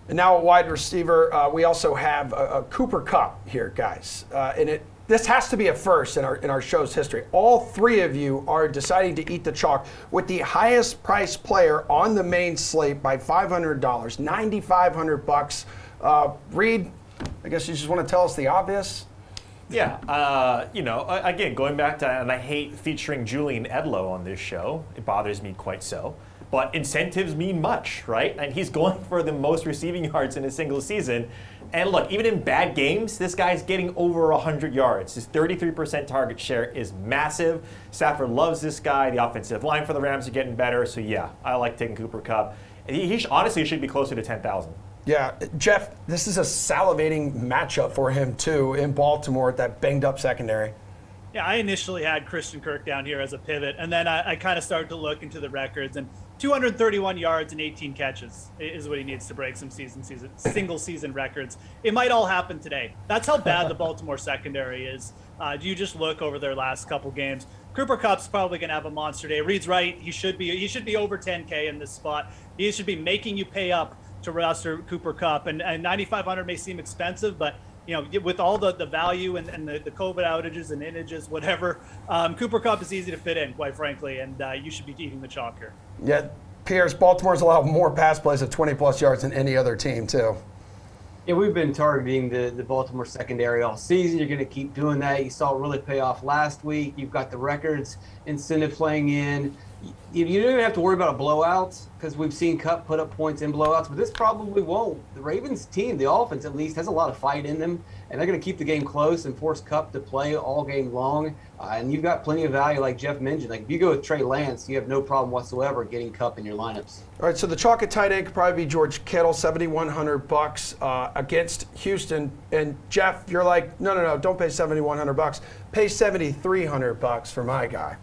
S1: And now a wide receiver. We also have a Cooper Kupp here, guys. And this has to be a first in our show's history. All 3 of you are deciding to eat the chalk with the highest priced player on the main slate by $500, $9,500. Reed, I guess you just want to tell us the obvious.
S3: Yeah, again, going back to, and I hate featuring Julian Edelman on this show. It bothers me quite so. But incentives mean much, right? And he's going for the most receiving yards in a single season. And look, even in bad games, this guy's getting over 100 yards. His 33% target share is massive. Stafford loves this guy. The offensive line for the Rams are getting better. So yeah, I like taking Cooper Kupp. He honestly should be closer to 10,000.
S1: Yeah, Jeff, this is a salivating matchup for him, too, in Baltimore at that banged-up secondary.
S6: Yeah, I initially had Christian Kirk down here as a pivot, and then I kind of started to look into the records, and 231 yards and 18 catches is what he needs to break some single season records. It might all happen today. That's how bad the Baltimore secondary is. You just look over their last couple games. Cooper Kupp's probably going to have a monster day. Reed's right. He should be over 10K in this spot. He should be making you pay up to roster Cooper Kupp, and 9,500 may seem expensive, but with all the value and the COVID outages and inages, whatever, Cooper Kupp is easy to fit in, quite frankly, and you should be eating the chalk here.
S1: Yeah, Pierce, Baltimore's allowed more pass plays of 20-plus yards than any other team, too.
S7: Yeah, we've been targeting the Baltimore secondary all season. You're going to keep doing that. You saw it really pay off last week. You've got the records incentive playing in. You don't even have to worry about a blowout because we've seen Kupp put up points in blowouts, but this probably won't. The Ravens team, the offense at least, has a lot of fight in them, and they're going to keep the game close and force Kupp to play all game long. And you've got plenty of value, like Jeff mentioned. Like if you go with Trey Lance, you have no problem whatsoever getting Kupp in your lineups.
S1: All right, so the chalk at tight end could probably be George Kittle, $7,100 against Houston. And Jeff, you're like, no, don't pay $7,100. Pay $7,300 for my guy.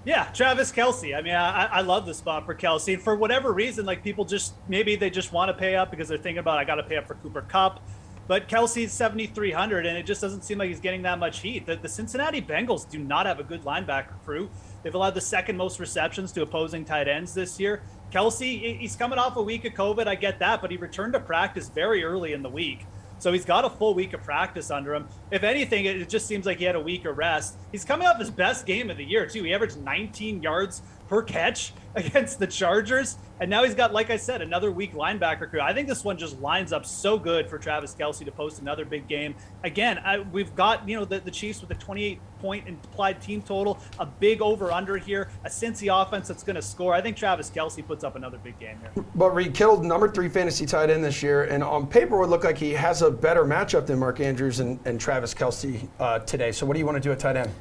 S6: Yeah, Travis Kelce. I mean, I love the spot for Kelce. And for whatever reason, like people maybe they just want to pay up because they're thinking about, I got to pay up for Cooper Kupp. But Kelce's 7,300, and it just doesn't seem like he's getting that much heat. The Cincinnati Bengals do not have a good linebacker crew. They've allowed the second most receptions to opposing tight ends this year. Kelce, he's coming off a week of COVID, I get that, but he returned to practice very early in the week. So he's got a full week of practice under him. If anything, it just seems like he had a week of rest. He's coming off his best game of the year, too. He averaged 19 yards per catch against the Chargers. And now he's got, like I said, another weak linebacker crew. I think this one just lines up so good for Travis Kelce to post another big game. Again, we've got, the Chiefs with a 28-point implied team total, a big over-under here, a Cincy offense that's going to score. I think Travis Kelce puts up another big game here.
S1: But Reed Kittle, number 3 fantasy tight end this year, and on paper would look like he has a better matchup than Mark Andrews and Travis Kelce today. So what do you want to do at tight end?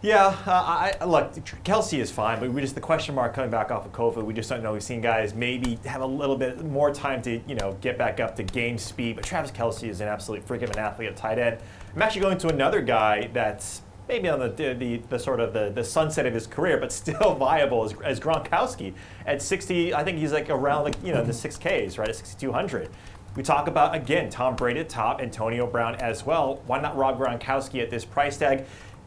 S3: Yeah, look, Kelce is fine, but the question mark coming back off of COVID, we just don't know. We've seen guys maybe have a little bit more time to, get back up to game speed, but Travis Kelce is an absolute freak of an athlete at tight end. I'm actually going to another guy that's maybe on the sort of the sunset of his career, but still viable as Gronkowski at 60. I think he's like around the 6Ks, right, at 6,200. We talk about, again, Tom Brady at top, Antonio Brown as well. Why not Rob Gronkowski at this price tag?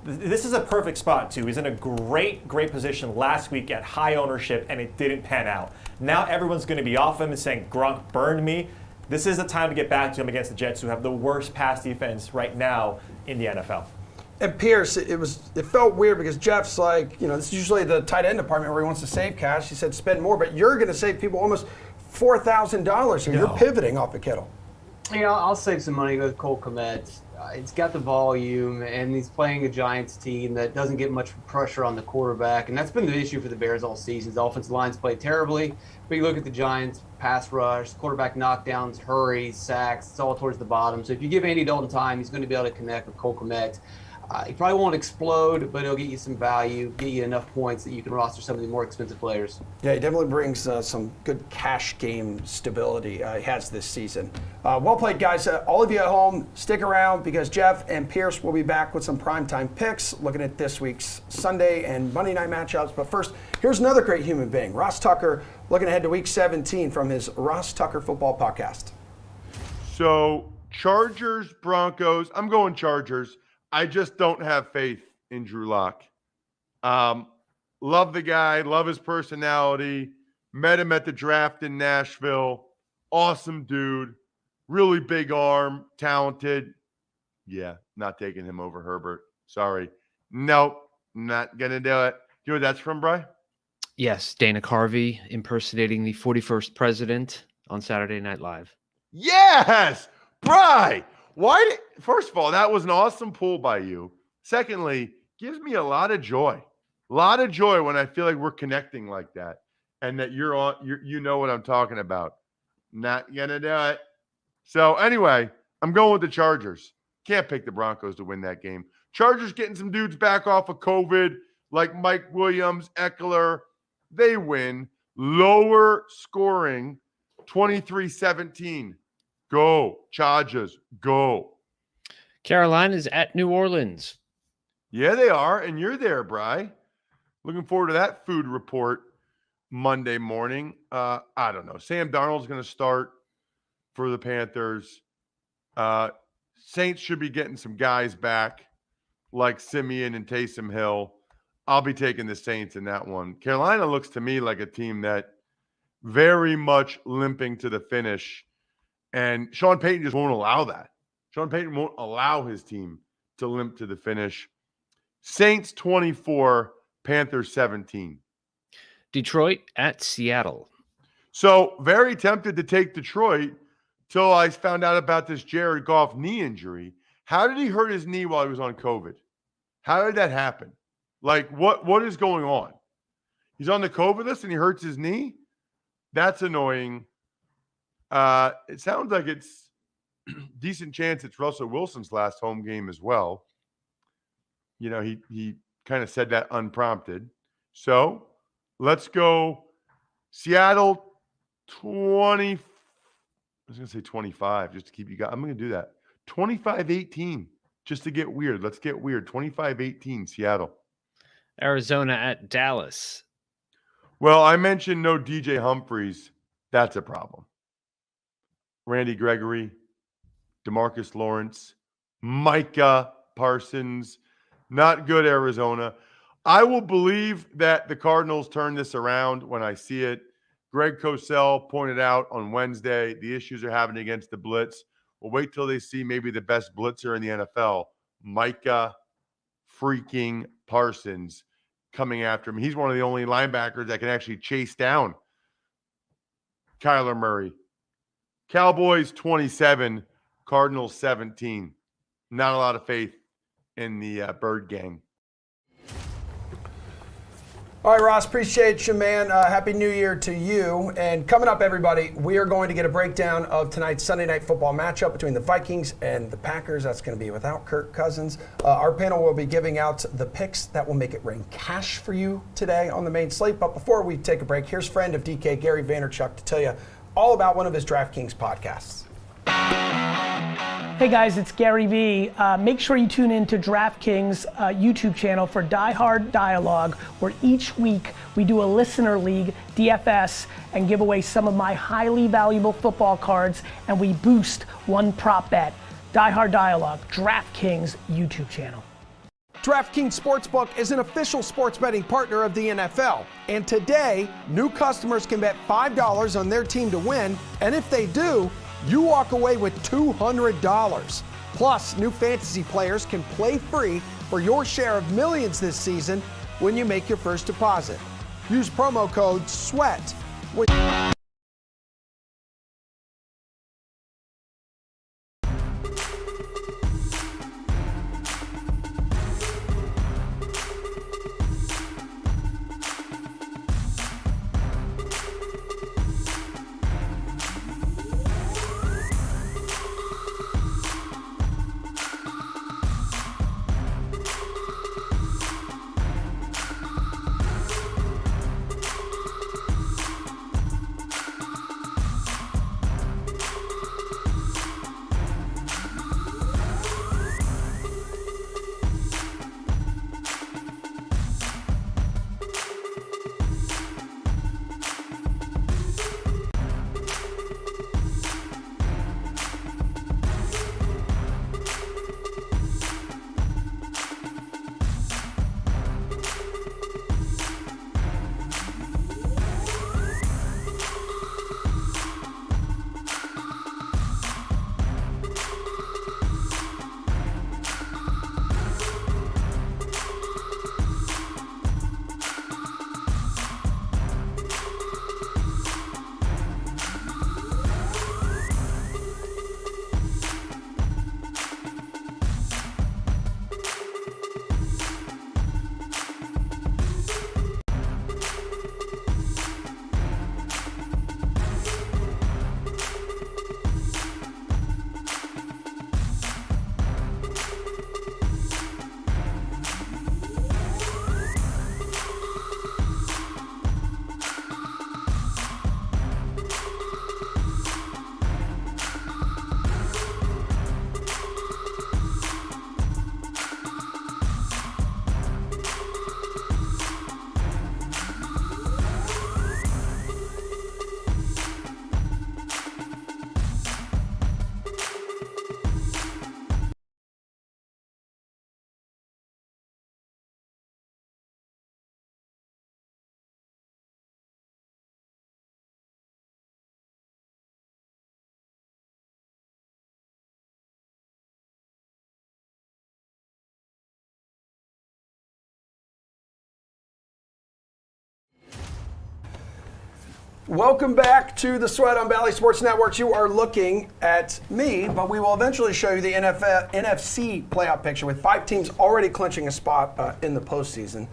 S3: This is a perfect spot, too. He's in a great position last week at high ownership, and it didn't pan out. Now everyone's going to be off him and saying, Gronk burned me. This is the time to get back to him against the Jets, who have the worst pass defense right now in the NFL.
S1: And Pierce, it felt weird because Jeff's like, this is usually the tight end department where he wants to save cash. He said spend more, but you're going to save people almost $4,000 here. You're pivoting off of Kittle.
S7: I'll save some money with Cole Kmet. It's got the volume, and he's playing a Giants team that doesn't get much pressure on the quarterback, and that's been the issue for the Bears all season. The offensive line's played terribly, but you look at the Giants' pass rush, quarterback knockdowns, hurries, sacks, it's all towards the bottom. So if you give Andy Dalton time, he's going to be able to connect with Cole Kmet. He probably won't explode, but he'll get you some value, get you enough points that you can roster some of the more expensive players.
S1: Yeah, he definitely brings some good cash game stability he has this season. Well played, guys. All of you at home, stick around because Jeff and Pierce will be back with some primetime picks, looking at this week's Sunday and Monday night matchups. But first, here's another great human being, Ross Tucker, looking ahead to Week 17 from his Ross Tucker Football Podcast.
S8: So, Chargers, Broncos. I'm going Chargers. I just don't have faith in Drew Lock. Love the guy, love his personality. Met him at the draft in Nashville. Awesome dude. Really big arm, talented. Yeah, not taking him over Herbert. Sorry. Nope, not going to do it. You know what that's from, Bri?
S9: Yes, Dana Carvey impersonating the 41st president on Saturday Night Live.
S8: Yes! Bri! First of all, that was an awesome pull by you. Secondly, gives me a lot of joy. A lot of joy when I feel like we're connecting like that and that you know what I'm talking about. Not going to do it. So anyway, I'm going with the Chargers. Can't pick the Broncos to win that game. Chargers getting some dudes back off of COVID like Mike Williams, Eckler. They win. Lower scoring, 23-17. Go, Chargers, go.
S9: Carolina's at New Orleans.
S8: Yeah, they are. And you're there, Bri. Looking forward to that food report Monday morning. I don't know. Sam Darnold's going to start for the Panthers. Saints should be getting some guys back like Simeon and Taysom Hill. I'll be taking the Saints in that one. Carolina looks to me like a team that very much limping to the finish. And Sean Payton just won't allow that. Sean Payton won't allow his team to limp to the finish. Saints 24, Panthers 17.
S9: Detroit at Seattle.
S8: So very tempted to take Detroit till I found out about this Jared Goff knee injury. How did he hurt his knee while he was on COVID? How did that happen? Like, what is going on? He's on the COVID list and he hurts his knee? That's annoying. It sounds like it's decent chance it's Russell Wilson's last home game as well. You know, he kind of said that unprompted. So let's go Seattle 20. I was going to say 25 just to keep you guys. I'm going to do that. 25-18 just to get weird. Let's get weird. 25-18 Seattle.
S9: Arizona at Dallas.
S8: Well, I mentioned no DJ Humphries. That's a problem. Randy Gregory, DeMarcus Lawrence, Micah Parsons. Not good, Arizona. I will believe that the Cardinals turn this around when I see it. Greg Cosell pointed out on Wednesday the issues they're having against the blitz. We'll wait till they see maybe the best blitzer in the NFL, Micah freaking Parsons, coming after him. He's one of the only linebackers that can actually chase down Kyler Murray. Cowboys 27, Cardinals 17. Not a lot of faith in the Bird Gang.
S1: All right, Ross, appreciate you, man. Happy New Year to you. And coming up, everybody, we are going to get a breakdown of tonight's Sunday Night Football matchup between the Vikings and the Packers. That's going to be without Kirk Cousins. Our panel will be giving out the picks that will make it rain cash for you today on the main slate. But before we take a break, here's friend of DK, Gary Vaynerchuk, to tell you all about one of his DraftKings podcasts.
S10: Hey guys, it's Gary V. Make sure you tune in to DraftKings YouTube channel for Die Hard Dialogue, where each week we do a listener league, DFS, and give away some of my highly valuable football cards, and we boost one prop bet. Die Hard Dialogue, DraftKings YouTube channel.
S1: DraftKings Sportsbook is an official sports betting partner of the NFL. And today, new customers can bet $5 on their team to win, and if they do, you walk away with $200. Plus, new fantasy players can play free for your share of millions this season when you make your first deposit. Use promo code SWEAT. Welcome back to the Sweat on Bally Sports Networks. You are looking at me, but we will eventually show you the NFC playoff picture with 5 teams already clinching a spot in the postseason.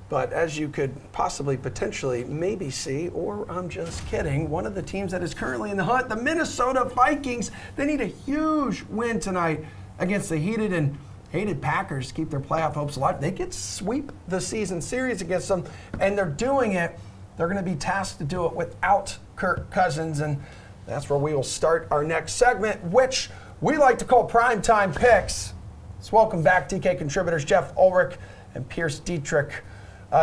S1: But as you could possibly, potentially, maybe see, or I'm just kidding, one of the teams that is currently in the hunt, the Minnesota Vikings, they need a huge win tonight against the heated and hated Packers to keep their playoff hopes alive. They could sweep the season series against them, and they're doing it. They're going to be tasked to do it without Kirk Cousins, and that's where we will start our next segment, which we like to call Primetime Picks. So welcome back, DK contributors Jeff Ulrich and Pierce Dietrich.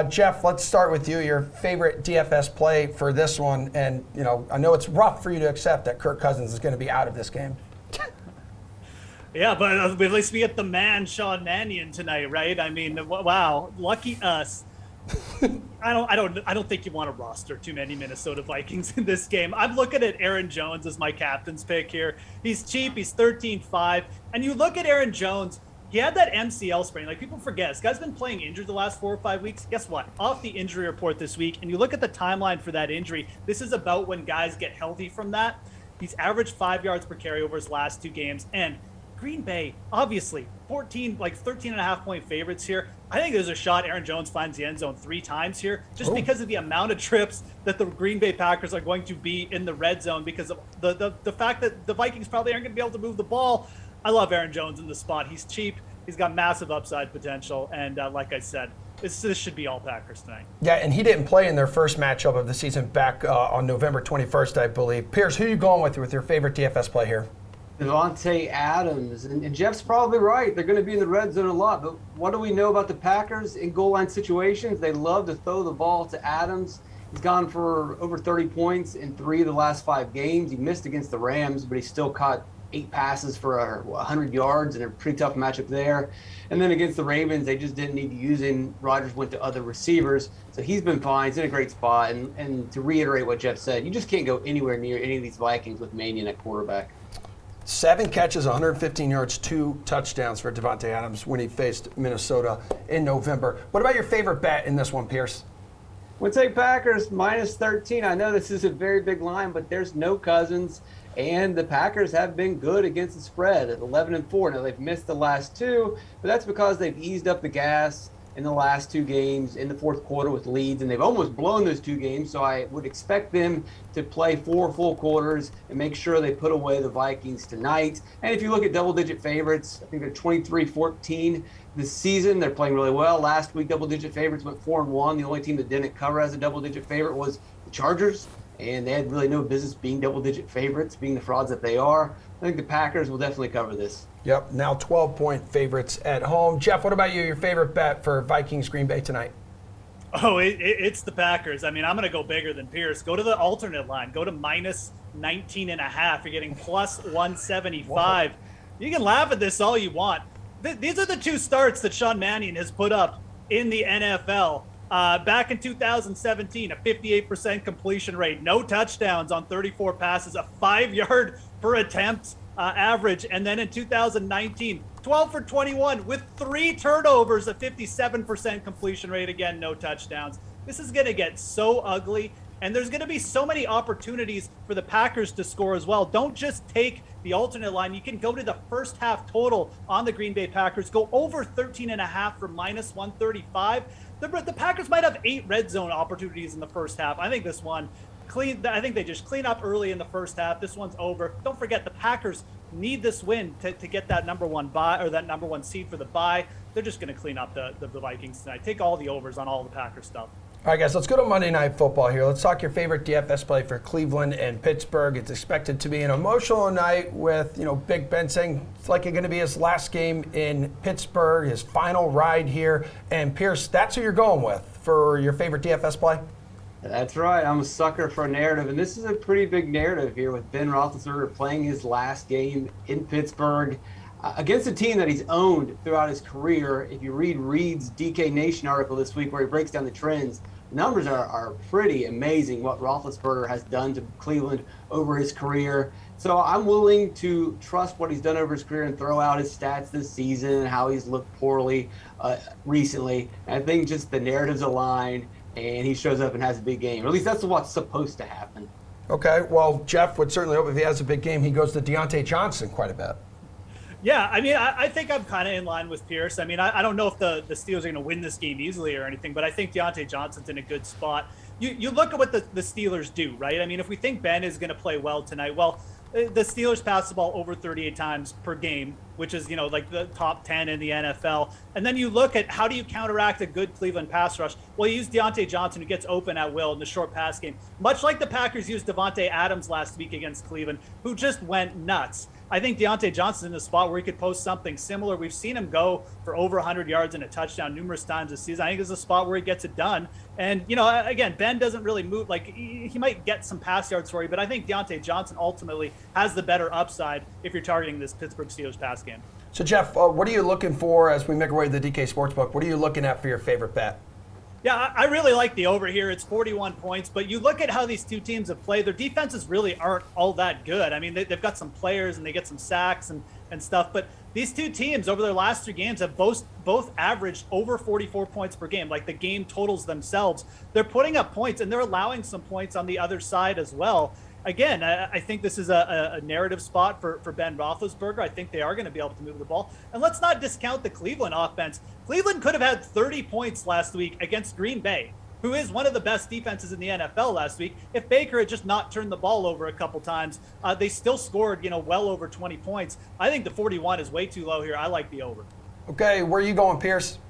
S1: Jeff, let's start with you. Your favorite DFS play for this one, and I know it's rough for you to accept that Kirk Cousins is going to be out of this game.
S6: Yeah, but at least we get the man, Sean Mannion, tonight, right? I mean, wow, lucky us. I don't think you want to roster too many Minnesota Vikings in this game. I'm looking at Aaron Jones as my captain's pick here. He's cheap. He's 13-5. And you look at Aaron Jones, he had that MCL sprain. Like, people forget, this guy's been playing injured the last 4 or 5 weeks. Guess what? Off the injury report this week, and you look at the timeline for that injury, this is about when guys get healthy from that. He's averaged 5 yards per carry over his last 2 games, and Green Bay, obviously, 13.5 point favorites here. I think there's a shot Aaron Jones finds the end zone 3 times here, just because of the amount of trips that the Green Bay Packers are going to be in the red zone, because of the fact that the Vikings probably aren't going to be able to move the ball. I love Aaron Jones in the spot. He's cheap. He's got massive upside potential. And like I said, this should be all Packers tonight.
S1: Yeah, and he didn't play in their first matchup of the season back on November 21st, I believe. Pierce, who are you going with your favorite DFS play here?
S7: Devontae Adams, and Jeff's probably right. They're going to be in the red zone a lot, but what do we know about the Packers in goal line situations? They love to throw the ball to Adams. He's gone for over 30 points in 3 of the last 5 games. He missed against the Rams, but he still caught 8 passes for 100 yards in a pretty tough matchup there. And then against the Ravens, they just didn't need to use him. Rodgers went to other receivers, so he's been fine. He's in a great spot. And to reiterate what Jeff said, you just can't go anywhere near any of these Vikings with Mannion at quarterback.
S1: 7 catches, 115 yards, 2 touchdowns for Devontae Adams when he faced Minnesota in November. What about your favorite bet in this one, Pierce?
S7: We'll take Packers minus 13. I know this is a very big line, but there's no Cousins, and the Packers have been good against the spread at 11-4. Now, they've missed the last 2, but that's because they've eased up the gas in the last 2 games in the fourth quarter with leads, and they've almost blown those 2 games, so I would expect them to play 4 full quarters and make sure they put away the Vikings tonight. And if you look at double-digit favorites, I think they're 23-14 this season. They're playing really well. Last week, double-digit favorites went 4-1. The only team that didn't cover as a double-digit favorite was the Chargers, and they had really no business being double-digit favorites, being the frauds that they are. I think the Packers will definitely cover this.
S1: Yep, now 12-point favorites at home. Jeff, what about you? Your favorite bet for Vikings Green Bay tonight?
S6: Oh, it's the Packers. I mean, I'm going to go bigger than Pierce. Go to the alternate line. Go to minus 19.5. You're getting plus 175. Whoa. You can laugh at this all you want. These are the 2 starts that Sean Mannion has put up in the NFL. Back in 2017, a 58% completion rate, no touchdowns on 34 passes, a 5-yard per attempt average. And then in 2019, 12 for 21 with 3 turnovers, a 57% completion rate. Again, no touchdowns. This is going to get so ugly, and there's going to be so many opportunities for the Packers to score as well. Don't just take the alternate line. You can go to the first half total on the Green Bay Packers. Go over 13.5 for minus 135. The Packers might have 8 red zone opportunities in the first half. I think this one I think they just clean up early in the first half. This one's over. Don't forget, the Packers need this win to get that number 1 bye, or that number 1 seed for the bye. They're just going to clean up the Vikings tonight. Take all the overs on all the Packers stuff.
S1: All right, guys, let's go to Monday Night Football here. Let's talk your favorite DFS play for Cleveland and Pittsburgh. It's expected to be an emotional night with, Big Ben saying it's like it's going to be his last game in Pittsburgh, his final ride here. And Pierce, that's who you're going with for your favorite DFS play?
S7: That's right. I'm a sucker for a narrative, and this is a pretty big narrative here with Ben Roethlisberger playing his last game in Pittsburgh against a team that he's owned throughout his career. If you read Reed's DK Nation article this week where he breaks down the trends, the numbers are pretty amazing what Roethlisberger has done to Cleveland over his career. So I'm willing to trust what he's done over his career and throw out his stats this season and how he's looked poorly recently. And I think just the narratives align. and he shows up and has a big game. Or at least that's what's supposed to happen.
S1: Okay, well, Jeff would certainly hope if he has a big game, he goes to Deontay Johnson quite a bit.
S6: Yeah, I mean, I think I'm kind of in line with Pierce. I mean, I don't know if the Steelers are going to win this game easily or anything, but I think Deontay Johnson's in a good spot. You look at what the Steelers do, right? I mean, if we think Ben is going to play well tonight, well, the Steelers pass the ball over 38 times per game, which is, like the top 10 in the NFL. And then you look at how do you counteract a good Cleveland pass rush? Well, you use Deontay Johnson, who gets open at will in the short pass game, much like the Packers used Devontae Adams last week against Cleveland, who just went nuts. I think Deontay Johnson's in a spot where he could post something similar. We've seen him go for over 100 yards and a touchdown numerous times this season. I think it's a spot where he gets it done. And, again, Ben doesn't really move. Like, he might get some pass yards for you, but I think Deontay Johnson ultimately has the better upside if you're targeting this Pittsburgh Steelers pass game.
S1: So, Jeff, what are you looking for as we make our way to the DK Sportsbook? What are you looking at for your favorite bet?
S6: Yeah, I really like the over here. It's 41 points, but you look at how these two teams have played. Their defenses really aren't all that good. I mean, they've got some players and they get some sacks and stuff, but these two teams over their last 3 games have both averaged over 44 points per game, like the game totals themselves. They're putting up points and they're allowing some points on the other side as well. Again, I think this is a narrative spot for Ben Roethlisberger. I think they are going to be able to move the ball. And let's not discount the Cleveland offense. Cleveland could have had 30 points last week against Green Bay, who is one of the best defenses in the NFL last week. If Baker had just not turned the ball over a couple times, they still scored, well over 20 points. I think the 41 is way too low here. I like the over.
S1: Okay, where are you going, Pierce?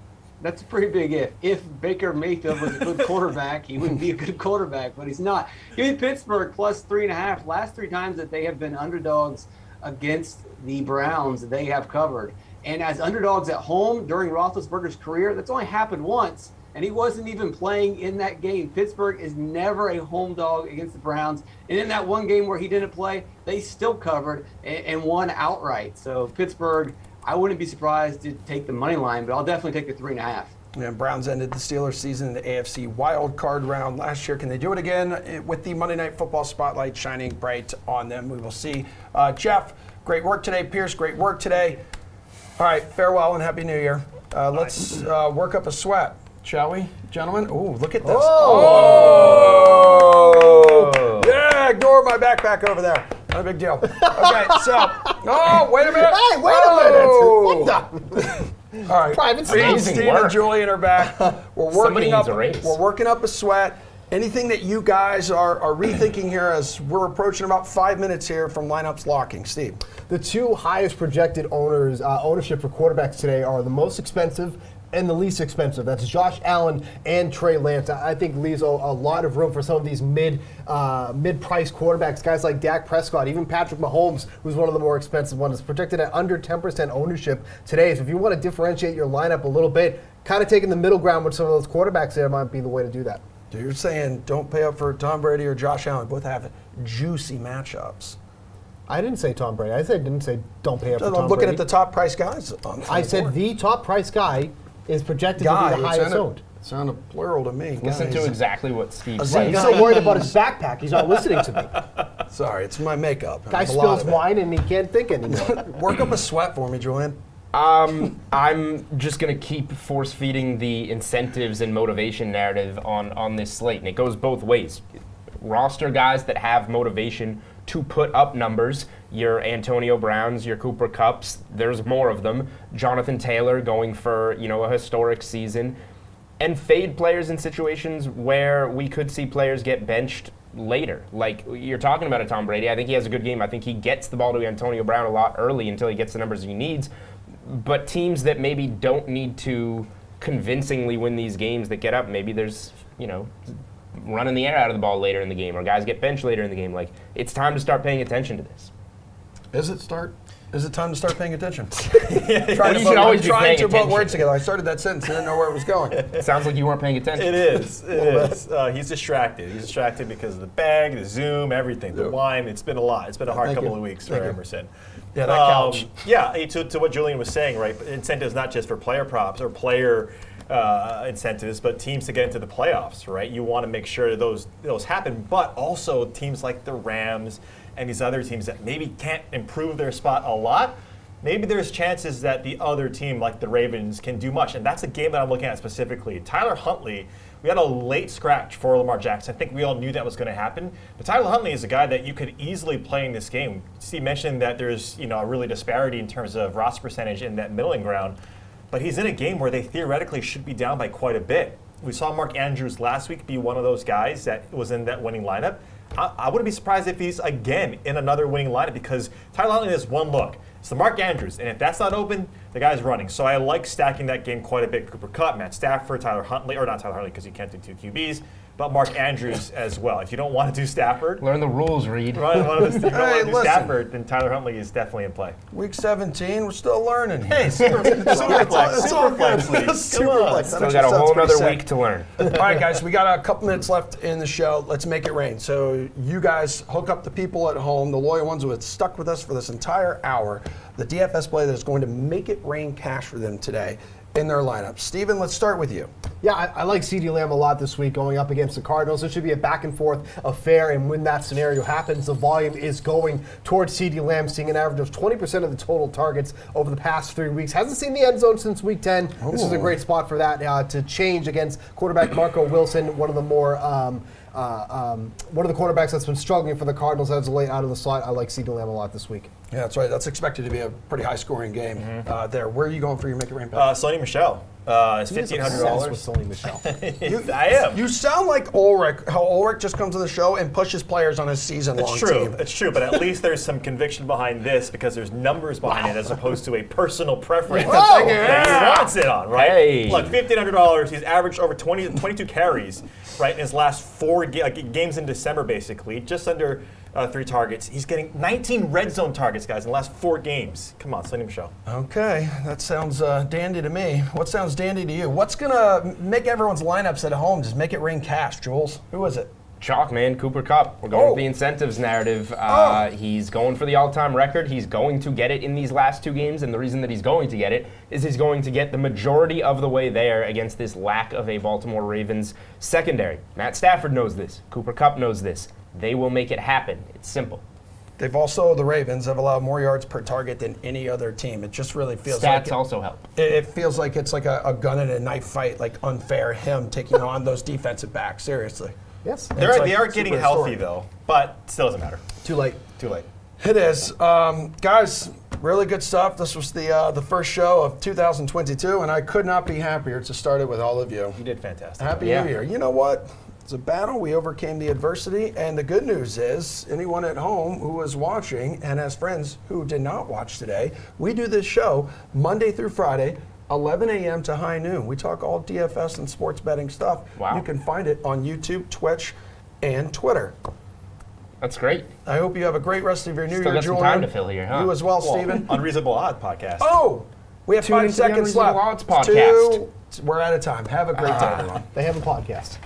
S7: That's a pretty big if. If Baker Mayfield was a good quarterback, he would be a good quarterback, but he's not. Give me Pittsburgh plus 3.5. Last 3 times that they have been underdogs against the Browns, they have covered. And as underdogs at home during Roethlisberger's career, that's only happened once, and he wasn't even playing in that game. Pittsburgh is never a home dog against the Browns. And in that one game where he didn't play, they still covered and won outright. So Pittsburgh, I wouldn't be surprised to take the money line, but I'll definitely take the 3.5.
S1: Yeah, Browns ended the Steelers season in the AFC wild card round last year. Can they do it again with the Monday Night Football spotlight shining bright on them? We will see. Jeff, great work today. Pierce, great work today. All right, farewell and Happy New Year. Let's work up a sweat, shall we, gentlemen? Oh, look at this. Oh! Yeah, ignore my backpack over there. Not a big deal. Okay, so, wait a minute.
S2: Hey, wait a minute. What the?
S1: All right.
S2: Private
S1: Steve and Julian are back. We're working up a sweat. Anything that you guys are rethinking here as we're approaching about 5 minutes here from lineups locking? Steve.
S2: The 2 highest projected ownership for quarterbacks today are the most expensive and the least expensive. That's Josh Allen and Trey Lance. I think leaves a lot of room for some of these mid-price quarterbacks, guys like Dak Prescott, even Patrick Mahomes, who's one of the more expensive ones, projected at under 10% ownership today. So if you want to differentiate your lineup a little bit, kind of taking the middle ground with some of those quarterbacks there might be the way to do that.
S1: So you're saying don't pay up for Tom Brady or Josh Allen. Both have juicy matchups.
S2: I didn't say Tom Brady. I didn't say don't pay up for Tom Brady.
S1: I'm looking at the top price guys.
S2: I said the top price guy is projected to be the highest owned.
S1: It sounded plural to me.
S4: Listen to exactly what Steve said.
S2: He's so worried about his backpack. He's not listening to me.
S1: Sorry, it's my makeup.
S2: Guy spills wine and he can't think anymore.
S1: Work up a sweat for me, Julian.
S4: I'm just going to keep force-feeding the incentives and motivation narrative on this slate, and it goes both ways. Roster guys that have motivation to put up numbers, your Antonio Browns, your Cooper Kupps, there's more of them. Jonathan Taylor going for, a historic season. And fade players in situations where we could see players get benched later. Like you're talking about a Tom Brady. I think he has a good game. I think he gets the ball to Antonio Brown a lot early until he gets the numbers he needs. But teams that maybe don't need to convincingly win these games that get up, maybe there's, running the air out of the ball later in the game, or guys get benched later in the game. Like, it's time to start paying attention to this.
S1: Is it time to start paying attention?
S4: You should always be paying attention.
S1: Put words together. I started that sentence. I didn't know where it was going.
S4: It sounds like you weren't paying attention.
S3: It is. He's distracted. He's distracted because of the bag, the Zoom, everything, the wine. It's been a lot. It's been a hard couple of weeks for Emerson.
S1: Yeah, that couch.
S3: To what Julian was saying, right? Incentives not just for player props or player incentives, but teams to get into the playoffs, right? You want to make sure those happen, but also teams like the Rams and these other teams that maybe can't improve their spot a lot, maybe there's chances that the other team, like the Ravens, can do much. And that's a game that I'm looking at specifically. Tyler Huntley we had a late scratch for Lamar Jackson. I think we all knew that was going to happen. But Tyler Huntley is a guy that you could easily play in this game. Steve mentioned that there's a really disparity in terms of roster percentage in that middling ground. But he's in a game where they theoretically should be down by quite a bit. We saw Mark Andrews last week be one of those guys that was in that winning lineup. I wouldn't be surprised if he's again in another winning lineup because Tyler Huntley has one look. It's the Mark Andrews, and if that's not open, the guy's running. So I like stacking that game quite a bit. Cooper Kupp, Matt Stafford, Tyler Huntley, or not Tyler Huntley because you can't do 2 QBs, but Mark Andrews as well. If you don't want to do Stafford,
S4: Learn the rules, Reed.
S3: Stafford, then Tyler Huntley is definitely in play.
S1: Week 17, we're still learning.
S3: Hey, Superflex.
S4: Still got a whole other week to learn.
S1: All right, guys, we got a couple minutes left in the show. Let's make it rain. So you guys hook up the people at home, the loyal ones who have stuck with us for this entire hour, the DFS play that is going to make it rain cash for them today in their lineup. Steven, let's start with you.
S2: Yeah, I like CeeDee Lamb a lot this week going up against the Cardinals. It should be a back and forth affair, and when that scenario happens, the volume is going towards CeeDee Lamb, seeing an average of 20% of the total targets over the past 3 weeks. Hasn't seen the end zone since week 10. This is a great spot for that to change against quarterback Marco Wilson, one of the more one of the quarterbacks that's been struggling for the Cardinals as of late out of the slot. I like CeeDee Lamb a lot this week.
S1: Yeah, that's right. That's expected to be a pretty high-scoring game there. Where are you going for your make it rain pick?
S3: Sony Michel. It's $1,500
S2: with Sony Michel.
S3: I am.
S1: You sound like Ulrich, how Ulrich just comes to the show and pushes players on his season-long team.
S3: It's true, but at least there's some conviction behind this because there's numbers behind it as opposed to a personal preference that he wants it on, right?
S4: Hey.
S3: Look, $1,500, he's averaged over 22 carries, right, in his last 4 games in December, basically, just under 3 targets. He's getting 19 red zone targets, guys, in the last 4 games. Come on, Sonny Michel.
S1: Okay, that sounds dandy to me. What sounds dandy to you? What's going to make everyone's lineups at home just make it rain cash, Jules? Who is it?
S4: Chalk, man, Cooper Kupp. We're going with the incentives narrative. He's going for the all-time record. He's going to get it in these last 2 games, and the reason that he's going to get it is he's going to get the majority of the way there against this lack of a Baltimore Ravens secondary. Matt Stafford knows this. Cooper Kupp knows this. They will make it happen. It's simple.
S1: They've also, the Ravens, have allowed more yards per target than any other team. It just really feels like
S4: Stats also help.
S1: It feels like it's like a gun and a knife fight, like unfair him taking on those defensive backs. Seriously.
S2: Yes.
S3: They are getting healthy, though, but still doesn't matter.
S2: Too late.
S1: It is. Guys, really good stuff. This was the first show of 2022, and I could not be happier to start it with all of you.
S3: You did fantastic.
S1: Happy New Year. You know what? It's a battle. We overcame the adversity. And the good news is, anyone at home who is watching and has friends who did not watch today, we do this show Monday through Friday, 11 a.m. to high noon. We talk all DFS and sports betting stuff.
S4: Wow.
S1: You can find it on YouTube, Twitch, and Twitter.
S4: That's great.
S1: I hope you have a great rest of your New
S4: Still
S1: Year,
S4: got some
S1: Julian.
S4: time to fill here, huh?
S1: You as well, Steven.
S3: Unreasonable Odd podcast.
S1: Oh, we have
S4: Tune
S1: 5
S4: into the
S1: seconds
S4: Unreasonable
S1: left.
S4: Odds podcast.
S1: We're out of time. Have a great day, everyone.
S2: They have a podcast.